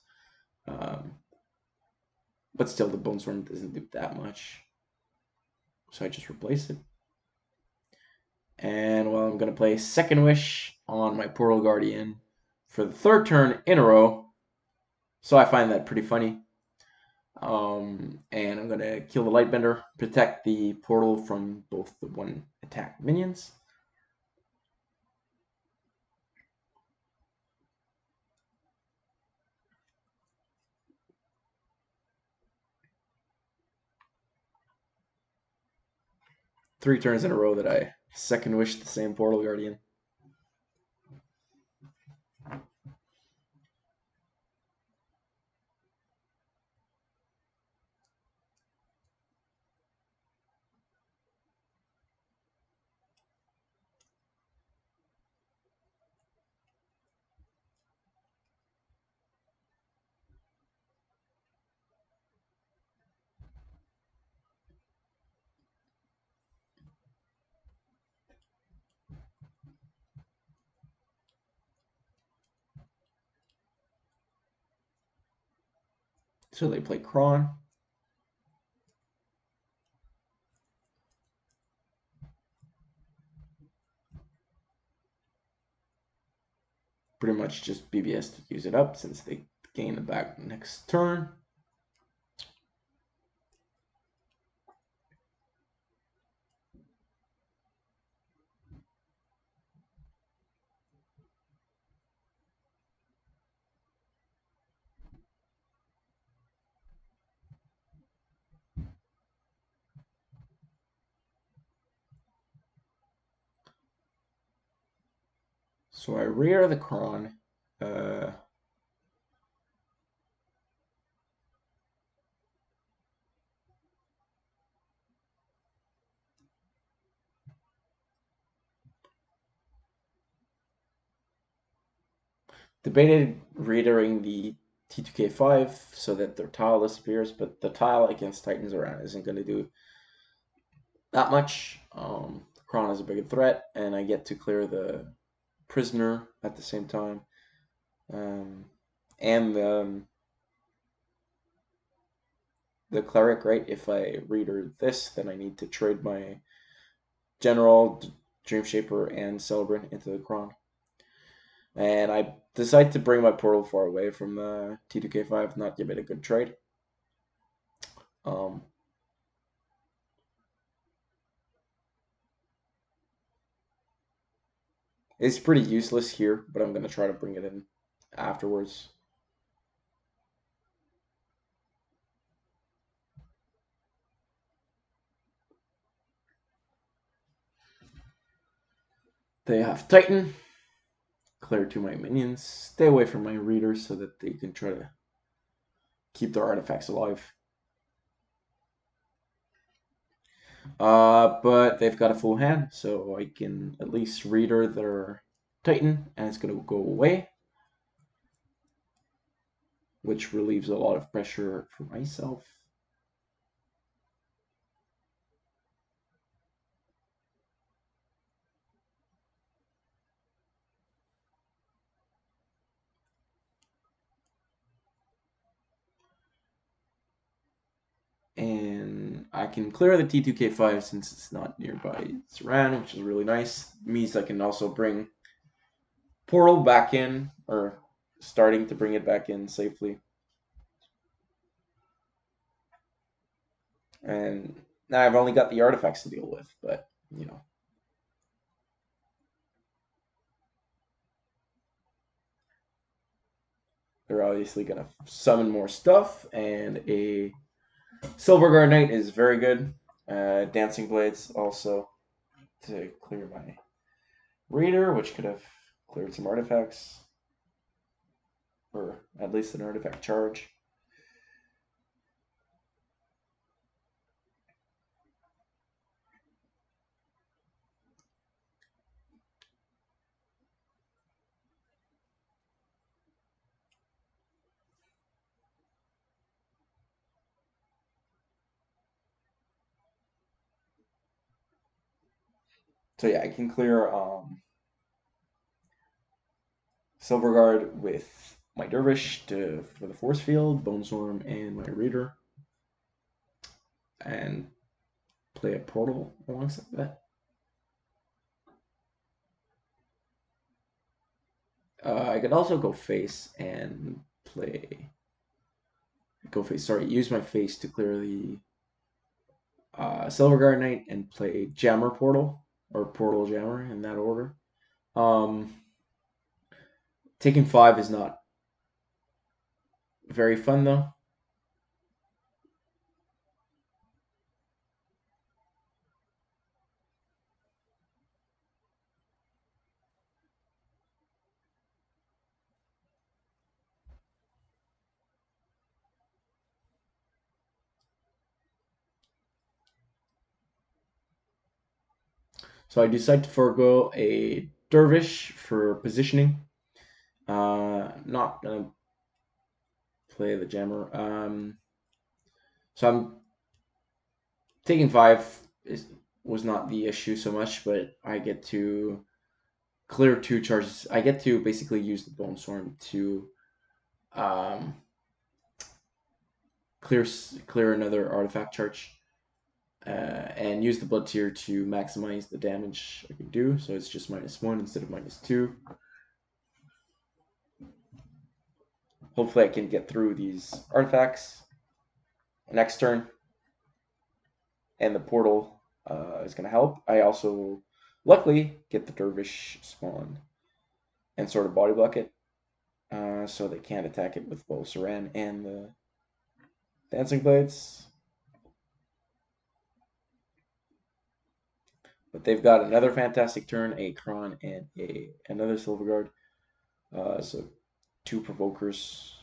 But still, the Bone Swarm doesn't do that much. So I just replace it. And well, I'm going to play Second Wish on my Portal Guardian for the 3rd turn in a row. So I find that pretty funny. And I'm going to kill the Lightbender, protect the portal from both the 1 attack minions. Three turns in a row that I Second Wish the same Portal Guardian. So they play Kron. Pretty much just BBS to use it up since they gain it back next turn. So I rear the Kron. Debated reiterating the T2K5 so that their tile disappears, but the tile against Titans around isn't going to do that much. Kron is a big threat, and I get to clear the prisoner at the same time. And the cleric, right? If I reader this, then I need to trade my general, Dreamshaper, and Celebrant into the Cron. And I decide to bring my portal far away from the T2K5, not give it a good trade. It's pretty useless here, but I'm going to try to bring it in afterwards. They have Titan. Clear to my minions. Stay away from my readers so that they can try to keep their artifacts alive. But they've got a full hand, so I can at least reader their Titan, and it's going to go away, which relieves a lot of pressure for myself. And I can clear the T2K5 since it's not nearby Saran, which is really nice. It means I can also bring Portal back in, or starting to bring it back in safely. And now I've only got the artifacts to deal with, but, you know. They're obviously going to summon more stuff, and a Silverguard Knight is very good. Dancing Blades also to clear my Reader, which could have cleared some artifacts, or at least an artifact charge. So yeah, I can clear Silverguard with my Dervish for the Force Field, Bonestorm, and my Reader, and play a Portal alongside that. I could also go face and play. Use my face to clear the Silverguard Knight and play Jammer Portal, or Portal Jammer in that order. Taking 5 is not very fun though. So I decide to forego a Dervish for positioning. Not gonna play the Jammer. So I'm taking 5 was not the issue so much, but I get to clear 2 charges. I get to basically use the Bone Storm to um, clear another artifact charge. And use the Blood Tier to maximize the damage I can do. So it's just -1 instead of -2. Hopefully I can get through these artifacts next turn. And the portal is going to help. I also, luckily, get the Dervish spawn and sort of body block it. So they can't attack it with both Saran and the Dancing Blades. But they've got another fantastic turn, a Kron and another Silverguard. So 2 Provokers.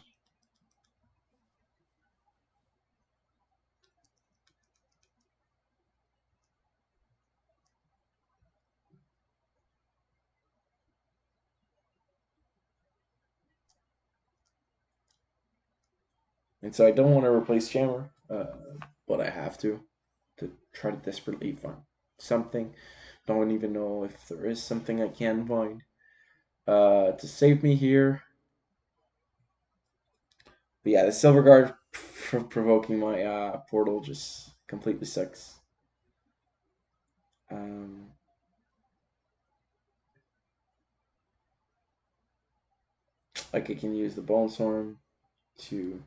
And so I don't want to replace Jammer, but I have to try to desperately find something. Don't even know if there is something I can find. to save me here. But yeah, the Silver Guard provoking my portal just completely sucks. Like I can use the Bone Storm to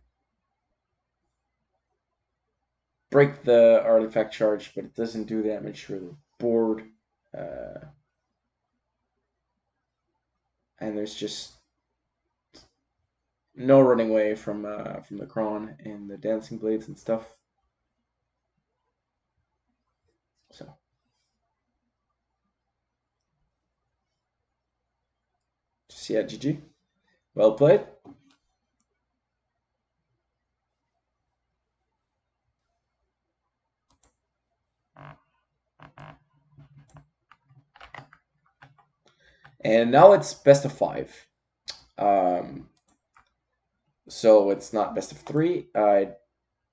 break the artifact charge, but it doesn't do damage for the board. And there's just no running away from the Kron and the Dancing Blades and stuff. So just yeah, GG. Well played. And now it's best of 5. So it's not best of 3. I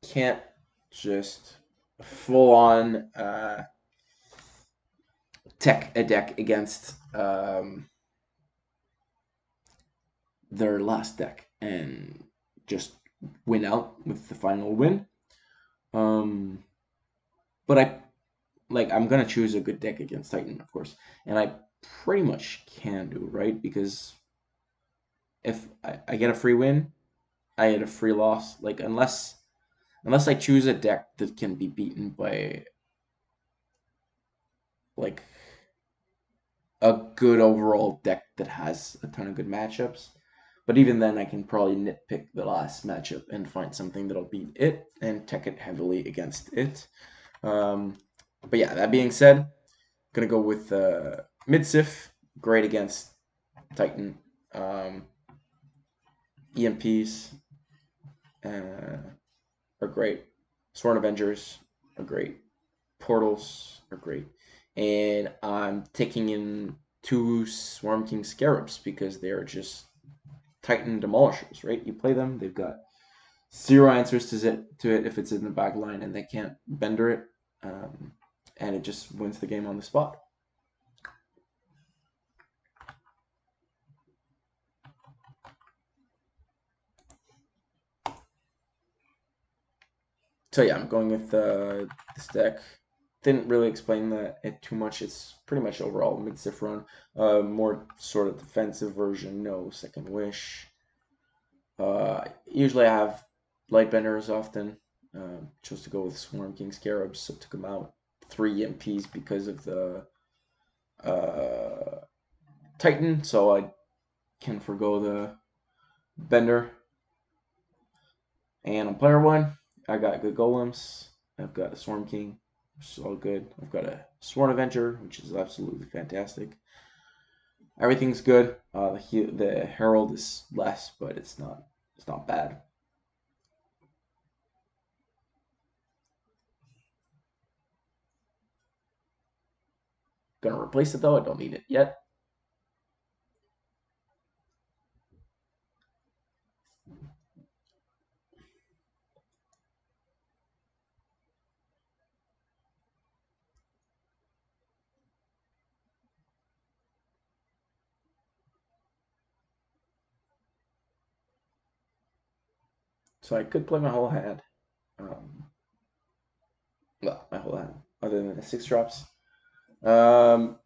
can't just full on tech a deck against their last deck and just win out with the final win. But I'm gonna choose a good deck against Titan, of course, and I pretty much can do, right? Because if I get a free win, I get a free loss. Like unless I choose a deck that can be beaten by like a good overall deck that has a ton of good matchups. But even then, I can probably nitpick the last matchup and find something that'll beat it and tech it heavily against it. But yeah, that being said, gonna go with Midsif, great against Titan. EMPs are great. Sworn Avengers are great. Portals are great. And I'm taking in 2 Swarm King Scarabs because they're just Titan demolishers, right? You play them, they've got 0 answers to it if it's in the back line and they can't bender it. And it just wins the game on the spot. So yeah, I'm going with this deck. Didn't really explain it too much. It's pretty much overall mid-sif run. More sort of defensive version, no second wish. Usually I have Lightbenders often. Chose to go with Swarm King Scarabs, so took them out 3 MPs because of the Titan, so I can forgo the Bender. And on player 1, I got good golems. I've got a Swarm King, which is all good. I've got a Sworn Avenger, which is absolutely fantastic. Everything's good. The Herald is less, but it's not bad. Gonna replace it though. I don't need it yet. So I could play my whole hand. Well, my whole hand, other than the 6 drops. But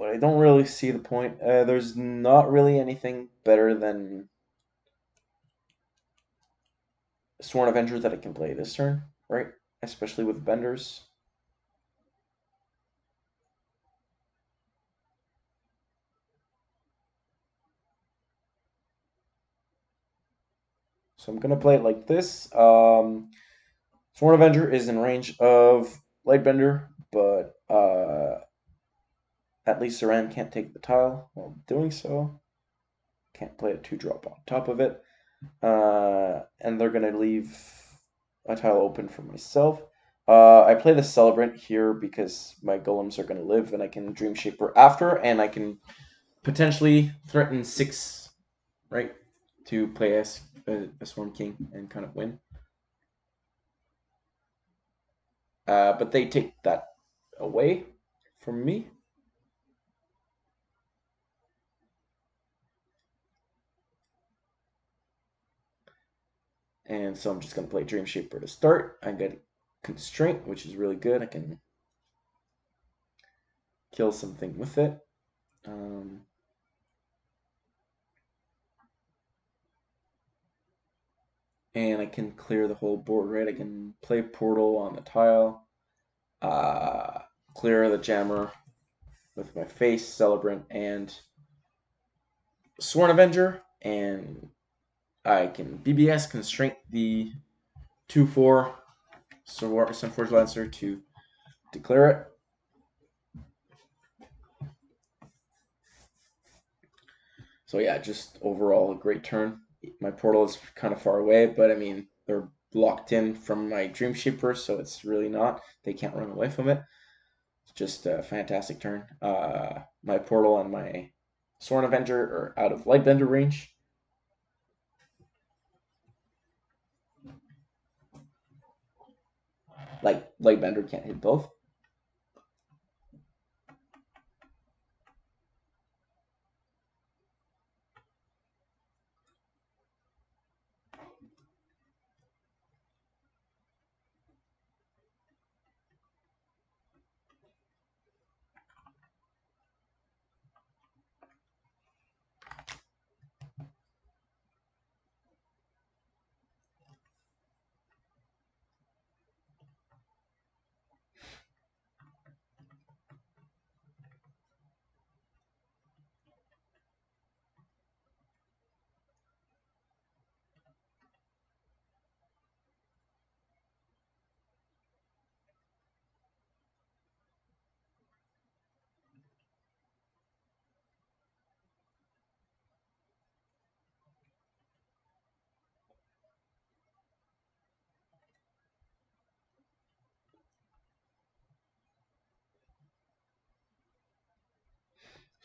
I don't really see the point. There's not really anything better than Sworn Avenger that I can play this turn, right? Especially with Benders. So I'm gonna play it like this. Sworn Avenger is in range of Lightbender, but at least Saran can't take the tile while doing so. Can't play a 2-drop on top of it. And they're gonna leave a tile open for myself. I play the Celebrant here because my golems are gonna live, and I can Dream Shaper after, and I can potentially threaten 6, right, to play as a Swarm King and kind of win. But they take that away from me. And so I'm just going to play Dream Shaper to start. I get Constraint, which is really good. I can kill something with it. And I can clear the whole board, right? I can play Portal on the tile, clear the Jammer with my face, Celebrant, and Sworn Avenger, and I can BBS Constraint the 2/4 Sunforge Lancer to declare it. So yeah, just overall a great turn. My portal is kind of far away, but I mean, they're blocked in from my Dream Shaper, so it's really not. They can't run away from it. It's just a fantastic turn. My portal and my Sworn Avenger are out of Lightbender range. Like, Lightbender can't hit both.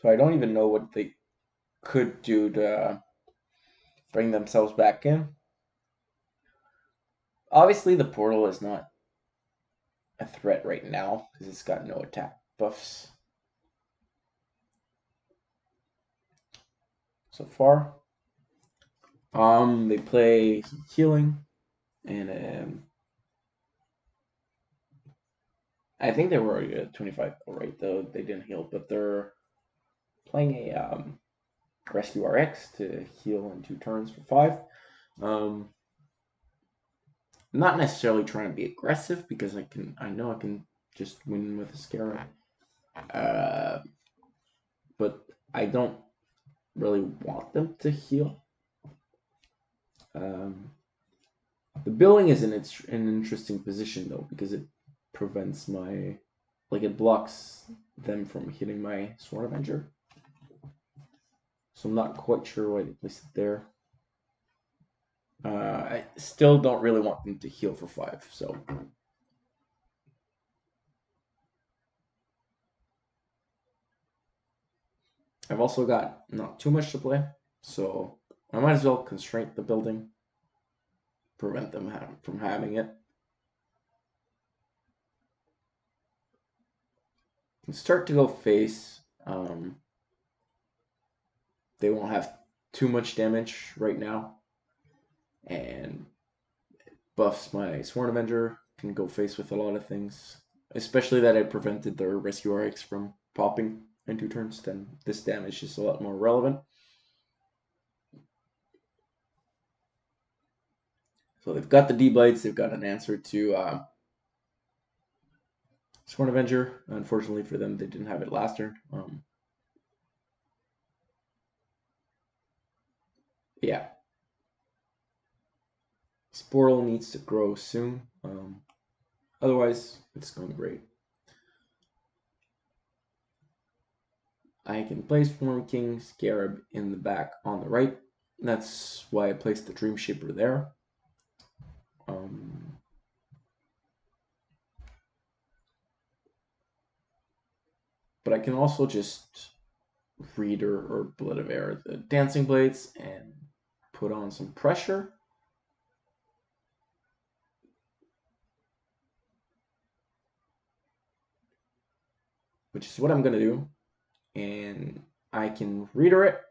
So I don't even know what they could do to bring themselves back in. Obviously, the portal is not a threat right now because it's got no attack buffs so far. They play healing, and I think they were already at 25. Right, though they didn't heal, but they're playing a Rescue RX to heal in 2 turns for 5. Not necessarily trying to be aggressive because I know I can just win with a Scarab. But I don't really want them to heal. The billing is in an interesting position though because it prevents my, like, it blocks them from hitting my Sworn Avenger. So I'm not quite sure why they placed it there. I still don't really want them to heal for 5, so. I've also got not too much to play, so I might as well constrain the building, prevent them from having it. And start to go face. They won't have too much damage right now, and buffs my Sworn Avenger, can go face with a lot of things, especially that I prevented their Rescue RX from popping in 2 turns. Then this damage is a lot more relevant. So they've got the D-Bites, they've got an answer to Sworn Avenger. Unfortunately for them, they didn't have it last turn. Yeah. Sportle needs to grow soon. Otherwise, it's going great. I can place Form King Scarab in the back on the right. That's why I placed the Dream Shaper there. But I can also just Reader or Blood of Air the Dancing Blades and put on some pressure. Which is what I'm going to do. And I can Reader it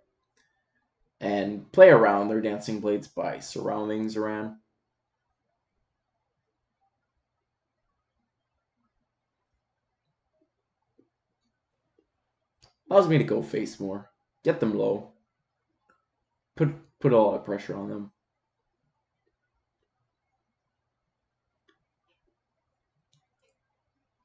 and play around their Dancing Blades by surrounding Zoran. allows me to go face more, get them low, put a lot of pressure on them.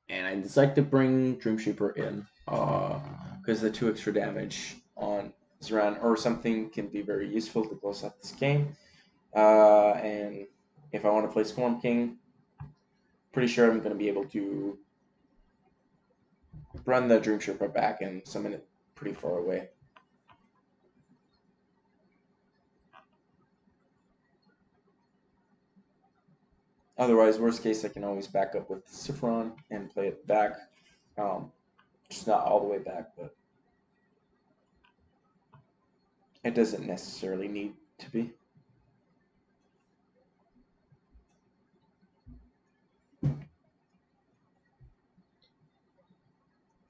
And I decide to bring Dreamshaper in, because the 2 extra damage on Ziran or something can be very useful to close out this game. And if I want to play Swarm King, pretty sure I'm going to be able to run the Dreamshaper back and summon it pretty far away. Otherwise, worst case, I can always back up with Saffron and play it back. Just not all the way back, but it doesn't necessarily need to be.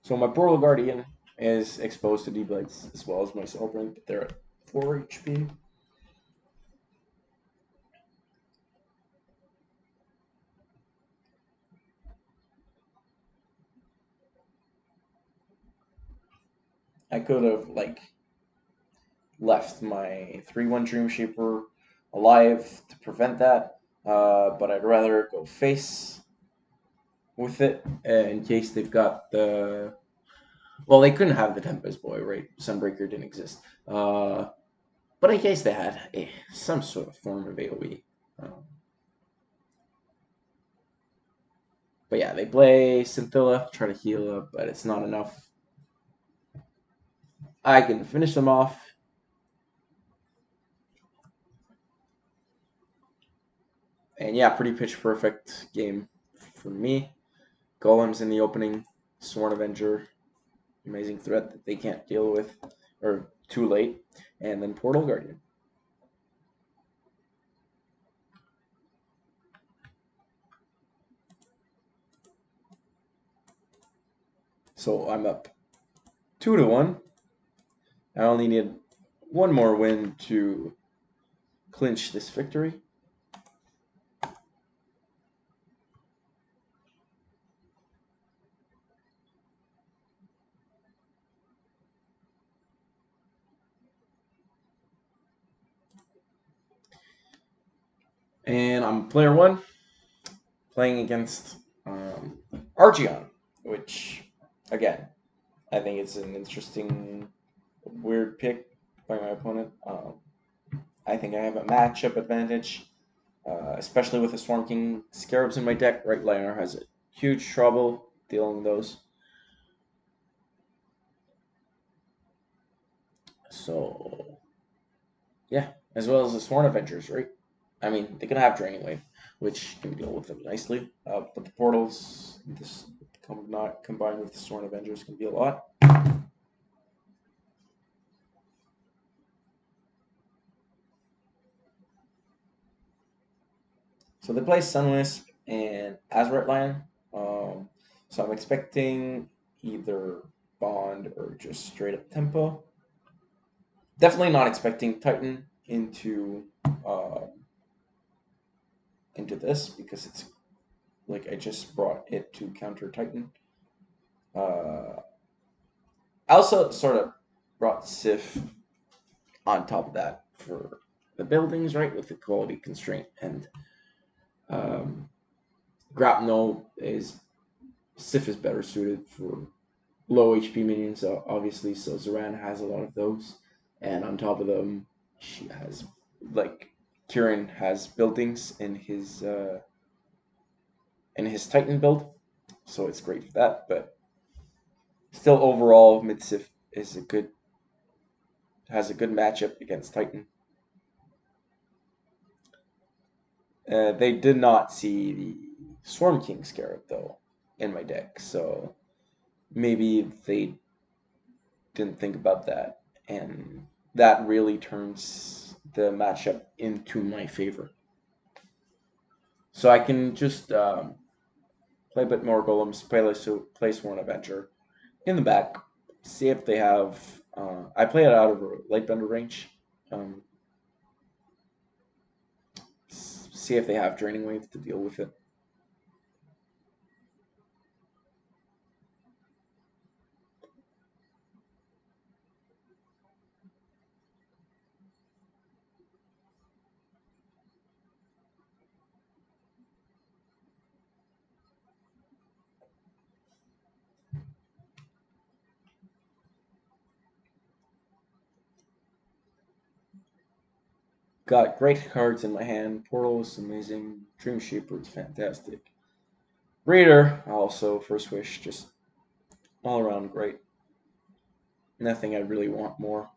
So my Portal Guardian is exposed to D-Blades as well as my Sovereign, but they're at 4 HP. I could have left my 3/1 Dreamshaper alive to prevent that, but I'd rather go face with it in case they've got the. Well, they couldn't have the Tempest Boy, right? Sunbreaker didn't exist. But in case they had some sort of form of AoE. But yeah, they play Scintilla, try to heal up, but it's not enough. I can finish them off. And yeah, pretty pitch perfect game for me. Golems in the opening, Sworn Avenger, amazing threat that they can't deal with, or too late, and then Portal Guardian. So I'm up 2-1. I only need one more win to clinch this victory. And I'm player 1, playing against Archeon, which, again, I think it's an interesting, weird pick by my opponent. I think I have a matchup advantage, especially with the Swarm King Scarabs in my deck. Right Liner has a huge trouble dealing with those. So, yeah, as well as the Sworn Avengers, right? I mean, they can have Draining Wave, which can deal with them nicely. But the portals, this not combined with the Sworn Avengers, can be a lot. So they play Sunwisp and Azurite Lion. So I'm expecting either Bond or just straight up Tempo. Definitely not expecting Titan into this because it's like I just brought it to counter Titan. I also sort of brought Sif on top of that for the buildings, right, with the quality constraint, and Grapnel is Sif is better suited for low HP minions, obviously. So Zoran has a lot of those, and on top of them, she has Kieran has buildings in his Titan build, so it's great for that. But still, overall, mid Sif is has a good matchup against Titan. They did not see the Swarm King Scarab though in my deck, so maybe they didn't think about that, and that really turns the matchup into my favor. So I can just play a bit more golems, play Sworn Avenger in the back, see if they have. I play it out of Lightbender range. See if they have Draining Wave to deal with it. got great cards in my hand. Portal is amazing. Dream Shaper is fantastic. Raider, also First Wish, just all around great. Nothing I really want more.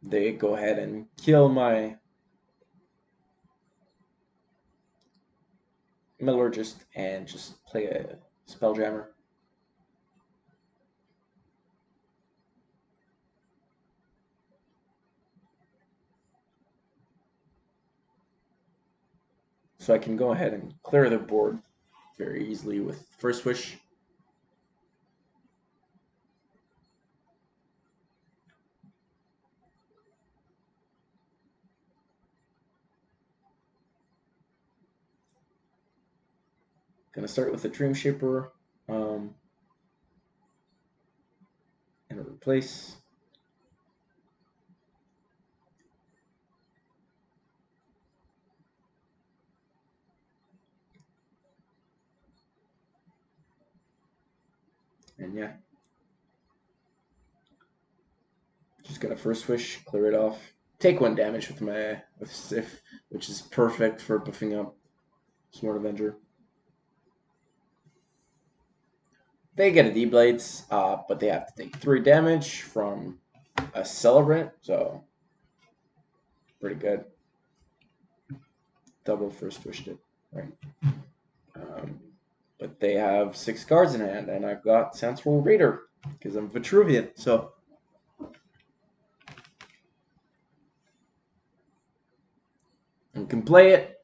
They go ahead and kill my Metallurgist and just play a Spelljammer. So I can go ahead and clear the board very easily with First Wish. Gonna start with a Dream Shaper and replace. And yeah, just gonna First Wish, clear it off. Take 1 damage with my Sif, which is perfect for buffing up Smart Avenger. They get a D-Blades, but they have to take 3 damage from a Celebrant, so pretty good. Double First Wished it, right? But they have 6 cards in hand, and I've got Central Raider, because I'm Vitruvian, so I can play it,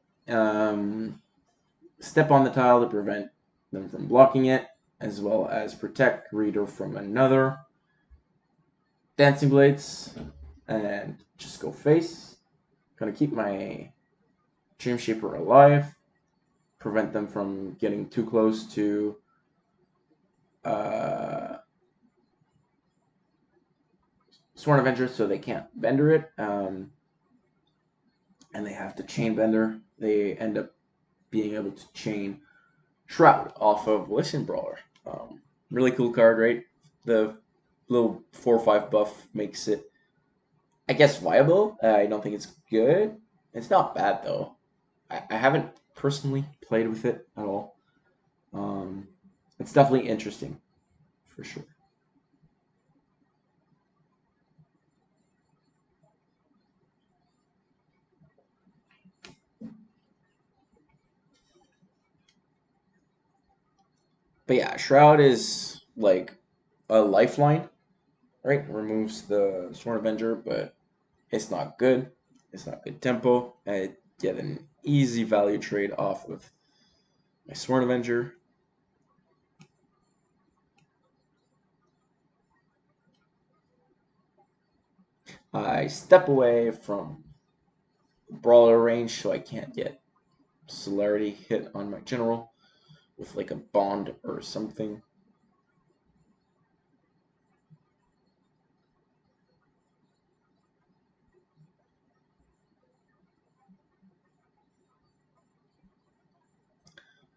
step on the tile to prevent them from blocking it, as well as protect Reader from another Dancing Blades, and just go face. Gonna keep my Dream Shaper alive, prevent them from getting too close to Sworn Avenger so they can't Bender it, and they have to chain Bender. They end up being able to chain Shroud off of Listen Brawler. Really cool card, right? The little 4/5 buff makes it, I guess, viable. I don't think it's good. It's not bad though. I haven't personally played with it at all. It's definitely interesting, for sure. But yeah, Shroud is like a lifeline, right? Removes the Sworn Avenger, but it's not good. It's not good tempo. I get an easy value trade off with my Sworn Avenger. I step away from brawler range so I can't get celerity hit on my general with like a bond or something.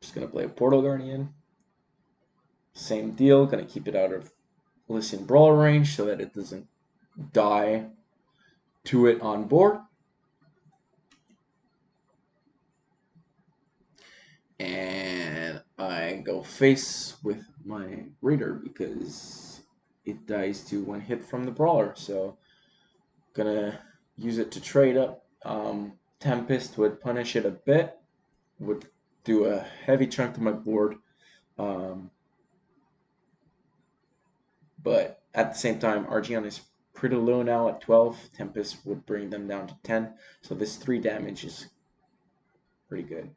Just gonna play a Portal Guardian. Same deal, gonna keep it out of Listen brawler range so that it doesn't die to it on board. And I go face with my Raider because it dies to 1 hit from the brawler. So gonna use it to trade up. Tempest would punish it a bit, would do a heavy chunk to my board. But at the same time, Argion is pretty low now at 12. Tempest would bring them down to 10. So this 3 damage is pretty good.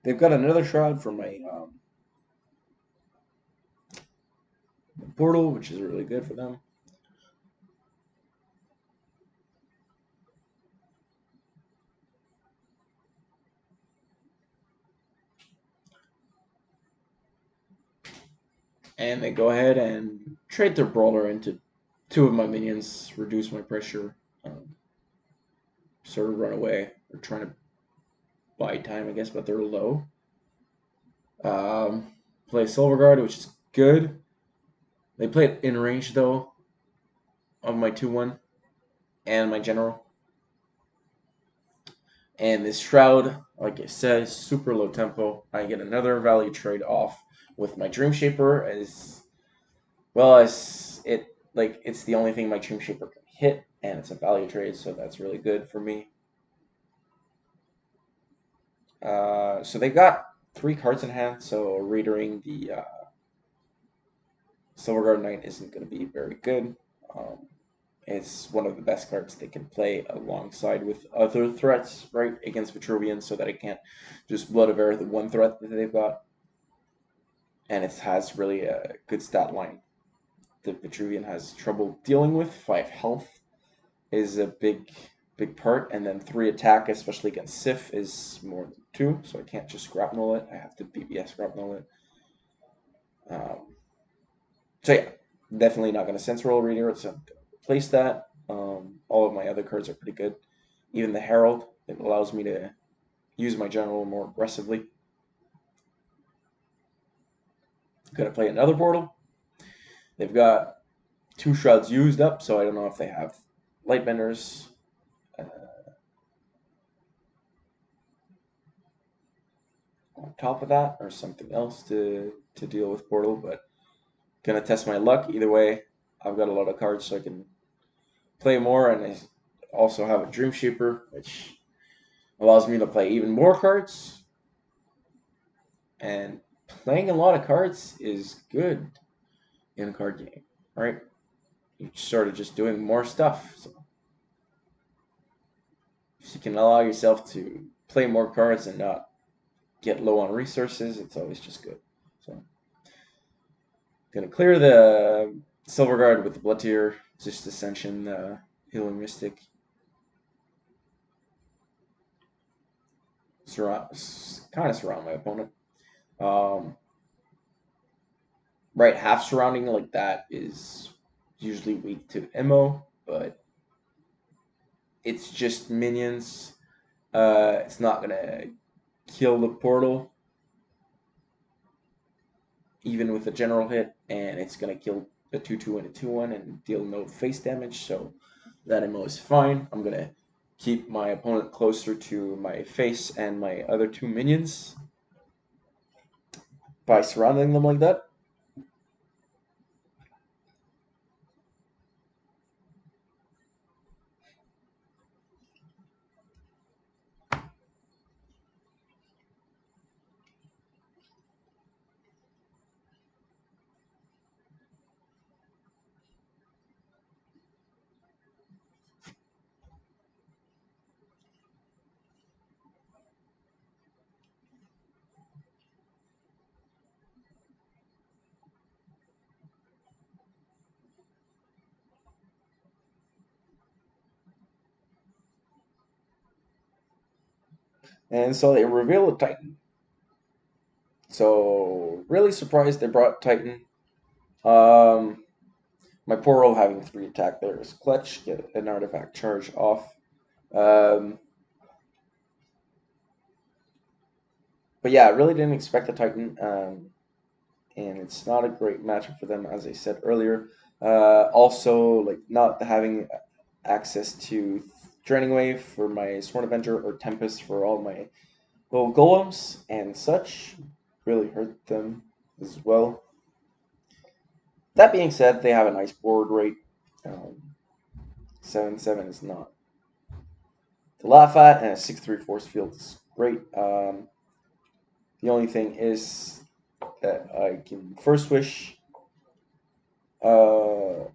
They've got another Shroud for my Portal, which is really good for them. And they go ahead and trade their Brawler into two of my minions reduce my pressure, sort of run away. They're trying to buy time, I guess, but they're low. Play Silver Guard, which is good. They play it in range, though, of my 2-1 and my general. And this Shroud, like I said, is super low tempo. I get another value trade off with my Dream Shaper as well as it's the only thing my Dream Shaper can hit, and it's a value trade, so that's really good for me. So they got 3 cards in hand, so readering the Silver Guard Knight isn't going to be very good. It's one of the best cards they can play alongside with other threats, right, against Vitruvian, so that it can't just Blood of Air the one threat that they've got. And it has really a good stat line that Vitruvian has trouble dealing with. 5 health is a big part, and then 3 attack, especially against Sif, is more than 2, so I can't just grapnel it. I have to BBS grapnel it. So yeah, definitely not going to sense roll reader. So replace that. All of my other cards are pretty good. Even the Herald, it allows me to use my general more aggressively. Gonna play another portal. They've got 2 shrouds used up, so I don't know if they have lightbenders. On top of that, or something else to deal with portal, but gonna test my luck. Either way, I've got a lot of cards, so I can play more, and I also have a Dream Shaper, which allows me to play even more cards. And playing a lot of cards is good in a card game, right? You're sort of just doing more stuff. So if you can allow yourself to play more cards and not get low on resources, it's always just good. So gonna clear the Silver Guard with the Blood Tier, just Ascension, Healing Mystic. Kind of surround my opponent. Right, half surrounding like that is usually weak to MO, but it's just minions. It's not gonna kill the portal, even with a general hit, and it's gonna kill a 2/2 and a 2/1 and deal no face damage. So that MO is fine. I'm gonna keep my opponent closer to my face and my other 2 minions by surrounding them like that. And so they reveal a Titan. So really surprised they brought Titan. My portal having 3 attack there is clutch. Get an artifact charge off. Um, but yeah, I really didn't expect the Titan, and it's not a great matchup for them, as I said earlier. Also, like not having access to Draining Wave for my Sworn Avenger or Tempest for all my little golems and such really hurt them as well. That being said, they have a nice board rate. 7/7 is not to laugh at, and a 6/3 force field is great. The only thing is that I can first wish my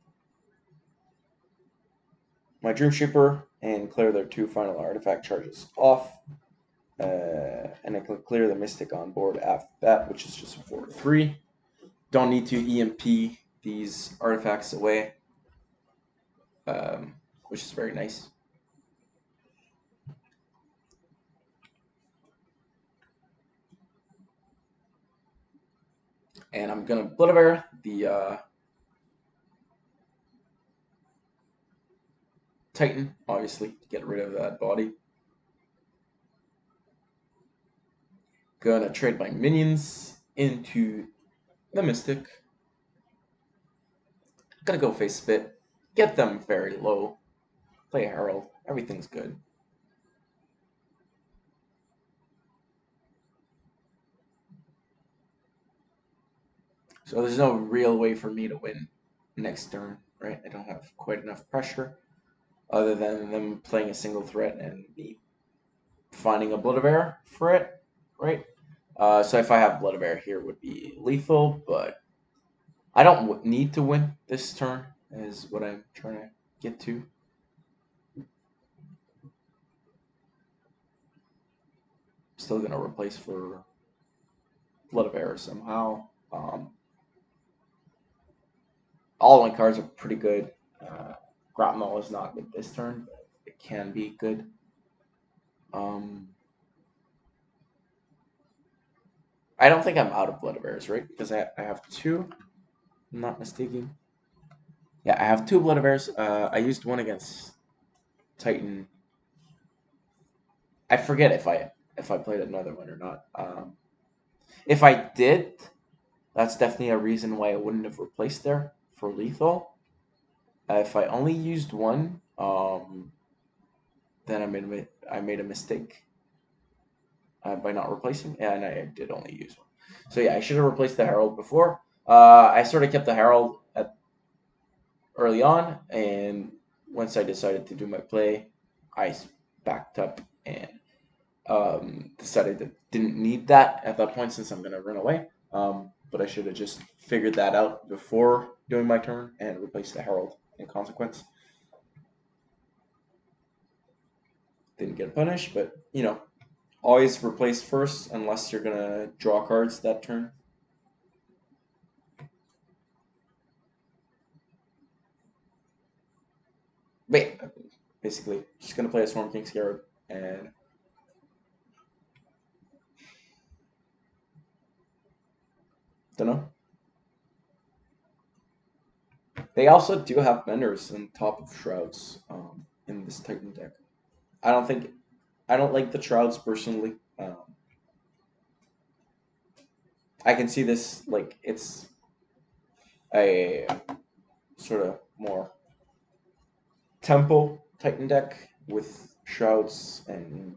Dream Shipper and clear their 2 final artifact charges off. And I can clear the Mystic on board after that, which is just a 4/3. Don't need to EMP these artifacts away, which is very nice. And I'm gonna Blood of Air the Titan, obviously, to get rid of that body. Gonna trade my minions into the Mystic. Gonna go face spit. Get them very low. Play Herald. Everything's good. So there's no real way for me to win next turn, right? I don't have quite enough pressure other than them playing a single threat and me finding a Blood of Air for it, right? So if I have Blood of Air here, it would be lethal, but I don't need to win this turn, is what I'm trying to get to. Still going to replace for Blood of Air somehow. All my cards are pretty good. Grapnel is not good this turn, but it can be good. I don't think I'm out of Blood of Airs, right? Because I have two. I'm not mistaken. Yeah, I have two Blood of Airs. I used one against Titan. I forget if I played another one or not. If I did, that's definitely a reason why I wouldn't have replaced there for lethal. If I only used one, then I made a mistake by not replacing, and I did only use one. So yeah, I should have replaced the Herald before. I sort of kept the Herald at early on, and once I decided to do my play, I backed up and decided that didn't need that at that point since I'm going to run away. But I should have just figured that out before doing my turn and replaced the Herald in consequence. Didn't get punished, but you know, always replace first unless you're going to draw cards that turn. Wait, basically, just going to play a Swarm King Scarab and don't know. They also do have Benders on top of Shrouds in this Titan deck. I don't like the Shrouds personally. I can see this like it's a sort of more tempo Titan deck with Shrouds and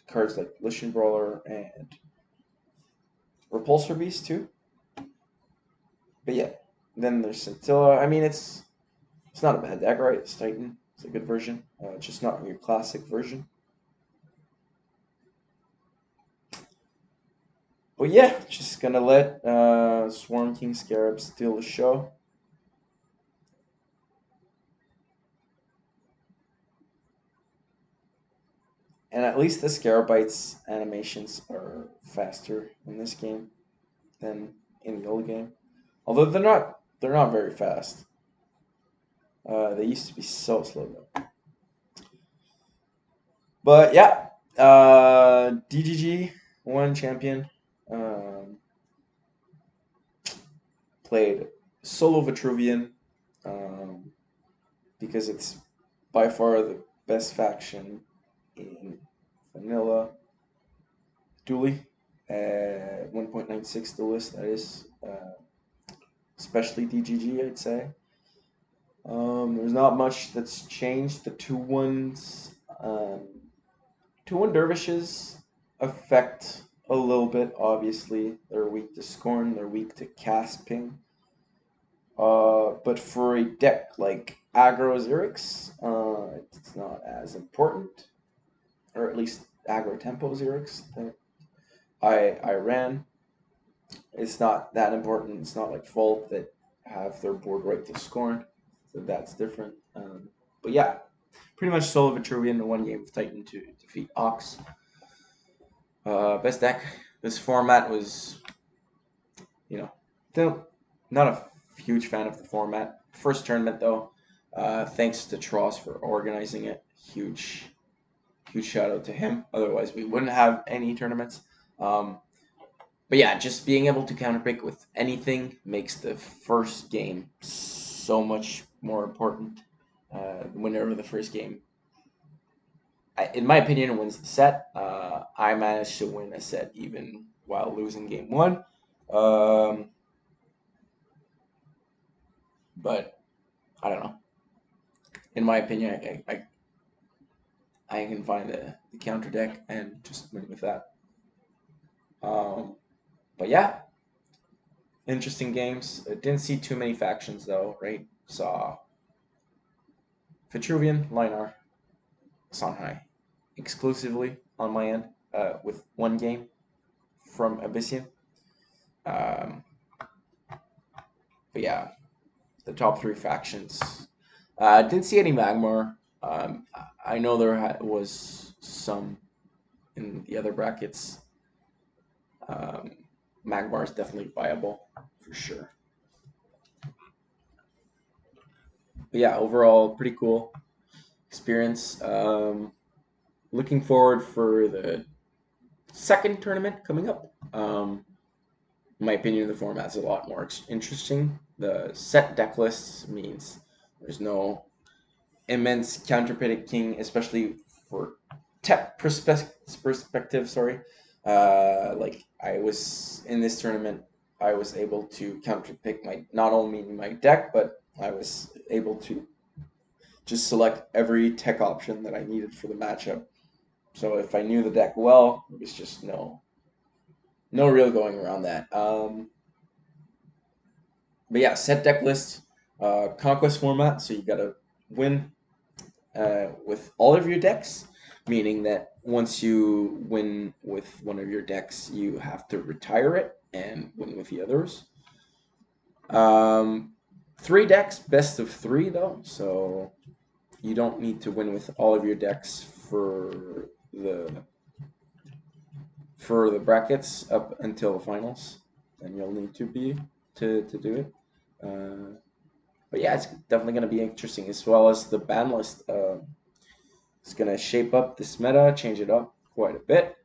cards like Lishan Brawler and Repulsor Beast too. But yeah, then there's Scintilla. I mean, it's not a bad deck, right? It's Titan. It's a good version. Just not your classic version. But yeah, just gonna let Swarm King Scarab steal the show. And at least the Scarabite's animations are faster in this game than in the old game. Although they're not very fast. They used to be so slow though. But yeah, DGG won champion. Played solo Vitruvian because it's by far the best faction in vanilla. Duely at 1.96 Duelyst, that is, especially DGG, I'd say. There's not much that's changed. The 2-1s, 2-1 dervishes affect a little bit, obviously. They're weak to Scorn, they're weak to Casping. But for a deck like aggro Zirix, it's not as important. Or at least aggro tempo Zirix that I ran. It's not that important. It's not like Volt that have their board right to Scorn. So that's different. But yeah, pretty much solo Vitruvian in one game of Titan to defeat Ox. Best deck. This format was, you know, still not a huge fan of the format. First tournament though, thanks to Tross for organizing it. Huge shout out to him. Otherwise, we wouldn't have any tournaments. But yeah, just being able to counterpick with anything makes the first game so much more important. the winner of the first game, in my opinion, wins the set. I managed to win a set even while losing game one. But I don't know. In my opinion, I can find the counter deck and just win with that. But yeah, interesting games. I didn't see too many factions though, right? Saw Vitruvian, Linar, Songhai exclusively on my end, with one game from Abyssian. Um, but yeah, the top three factions. Didn't see any Magmar. I know there was some in the other brackets. Um, Magmar is definitely viable for sure. But yeah, overall, pretty cool experience. Looking forward for the second tournament coming up. In my opinion, the format's a lot more interesting. The set deck lists means there's no immense counterpicking, especially for tech perspective. Sorry, like I was in this tournament, I was able to counterpick my not only my deck, but I was able to just select every tech option that I needed for the matchup. So if I knew the deck well, it was just no real going around that. But yeah, set deck list, conquest format. So you gotta win with all of your decks, meaning that once you win with one of your decks, you have to retire it and win with the others. Three decks, best of three though, so you don't need to win with all of your decks the for the brackets up until the finals. And you'll need to be to do it. But yeah, it's definitely going to be interesting, as well as the ban list. It's going to shape up this meta, change it up quite a bit.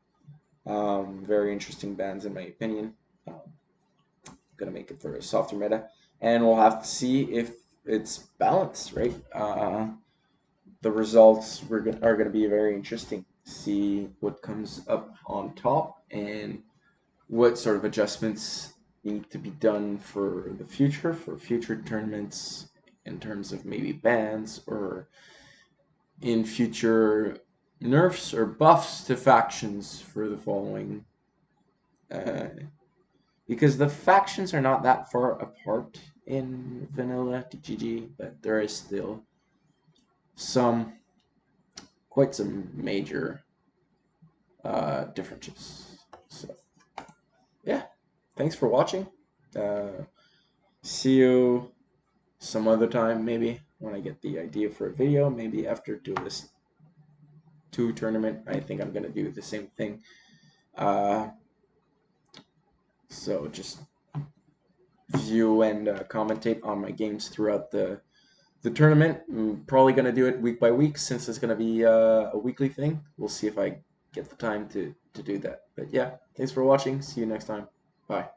Very interesting bans, in my opinion. Going to make it for a softer meta. And we'll have to see if it's balanced, right? The results are going to be very interesting. See what comes up on top and what sort of adjustments need to be done for the future, for future tournaments, in terms of maybe bans or in future nerfs or buffs to factions for the following. Because the factions are not that far apart in vanilla GG, but there is still quite some major differences. So yeah, thanks for watching. See you some other time, maybe when I get the idea for a video. Maybe after Duelyst 2 tournament, I think I'm gonna do the same thing. So just view and commentate on my games throughout the tournament. I'm probably gonna do it week by week, since it's gonna be a weekly thing. We'll see if I get the time to do that. But yeah, thanks for watching. See you next time. Bye.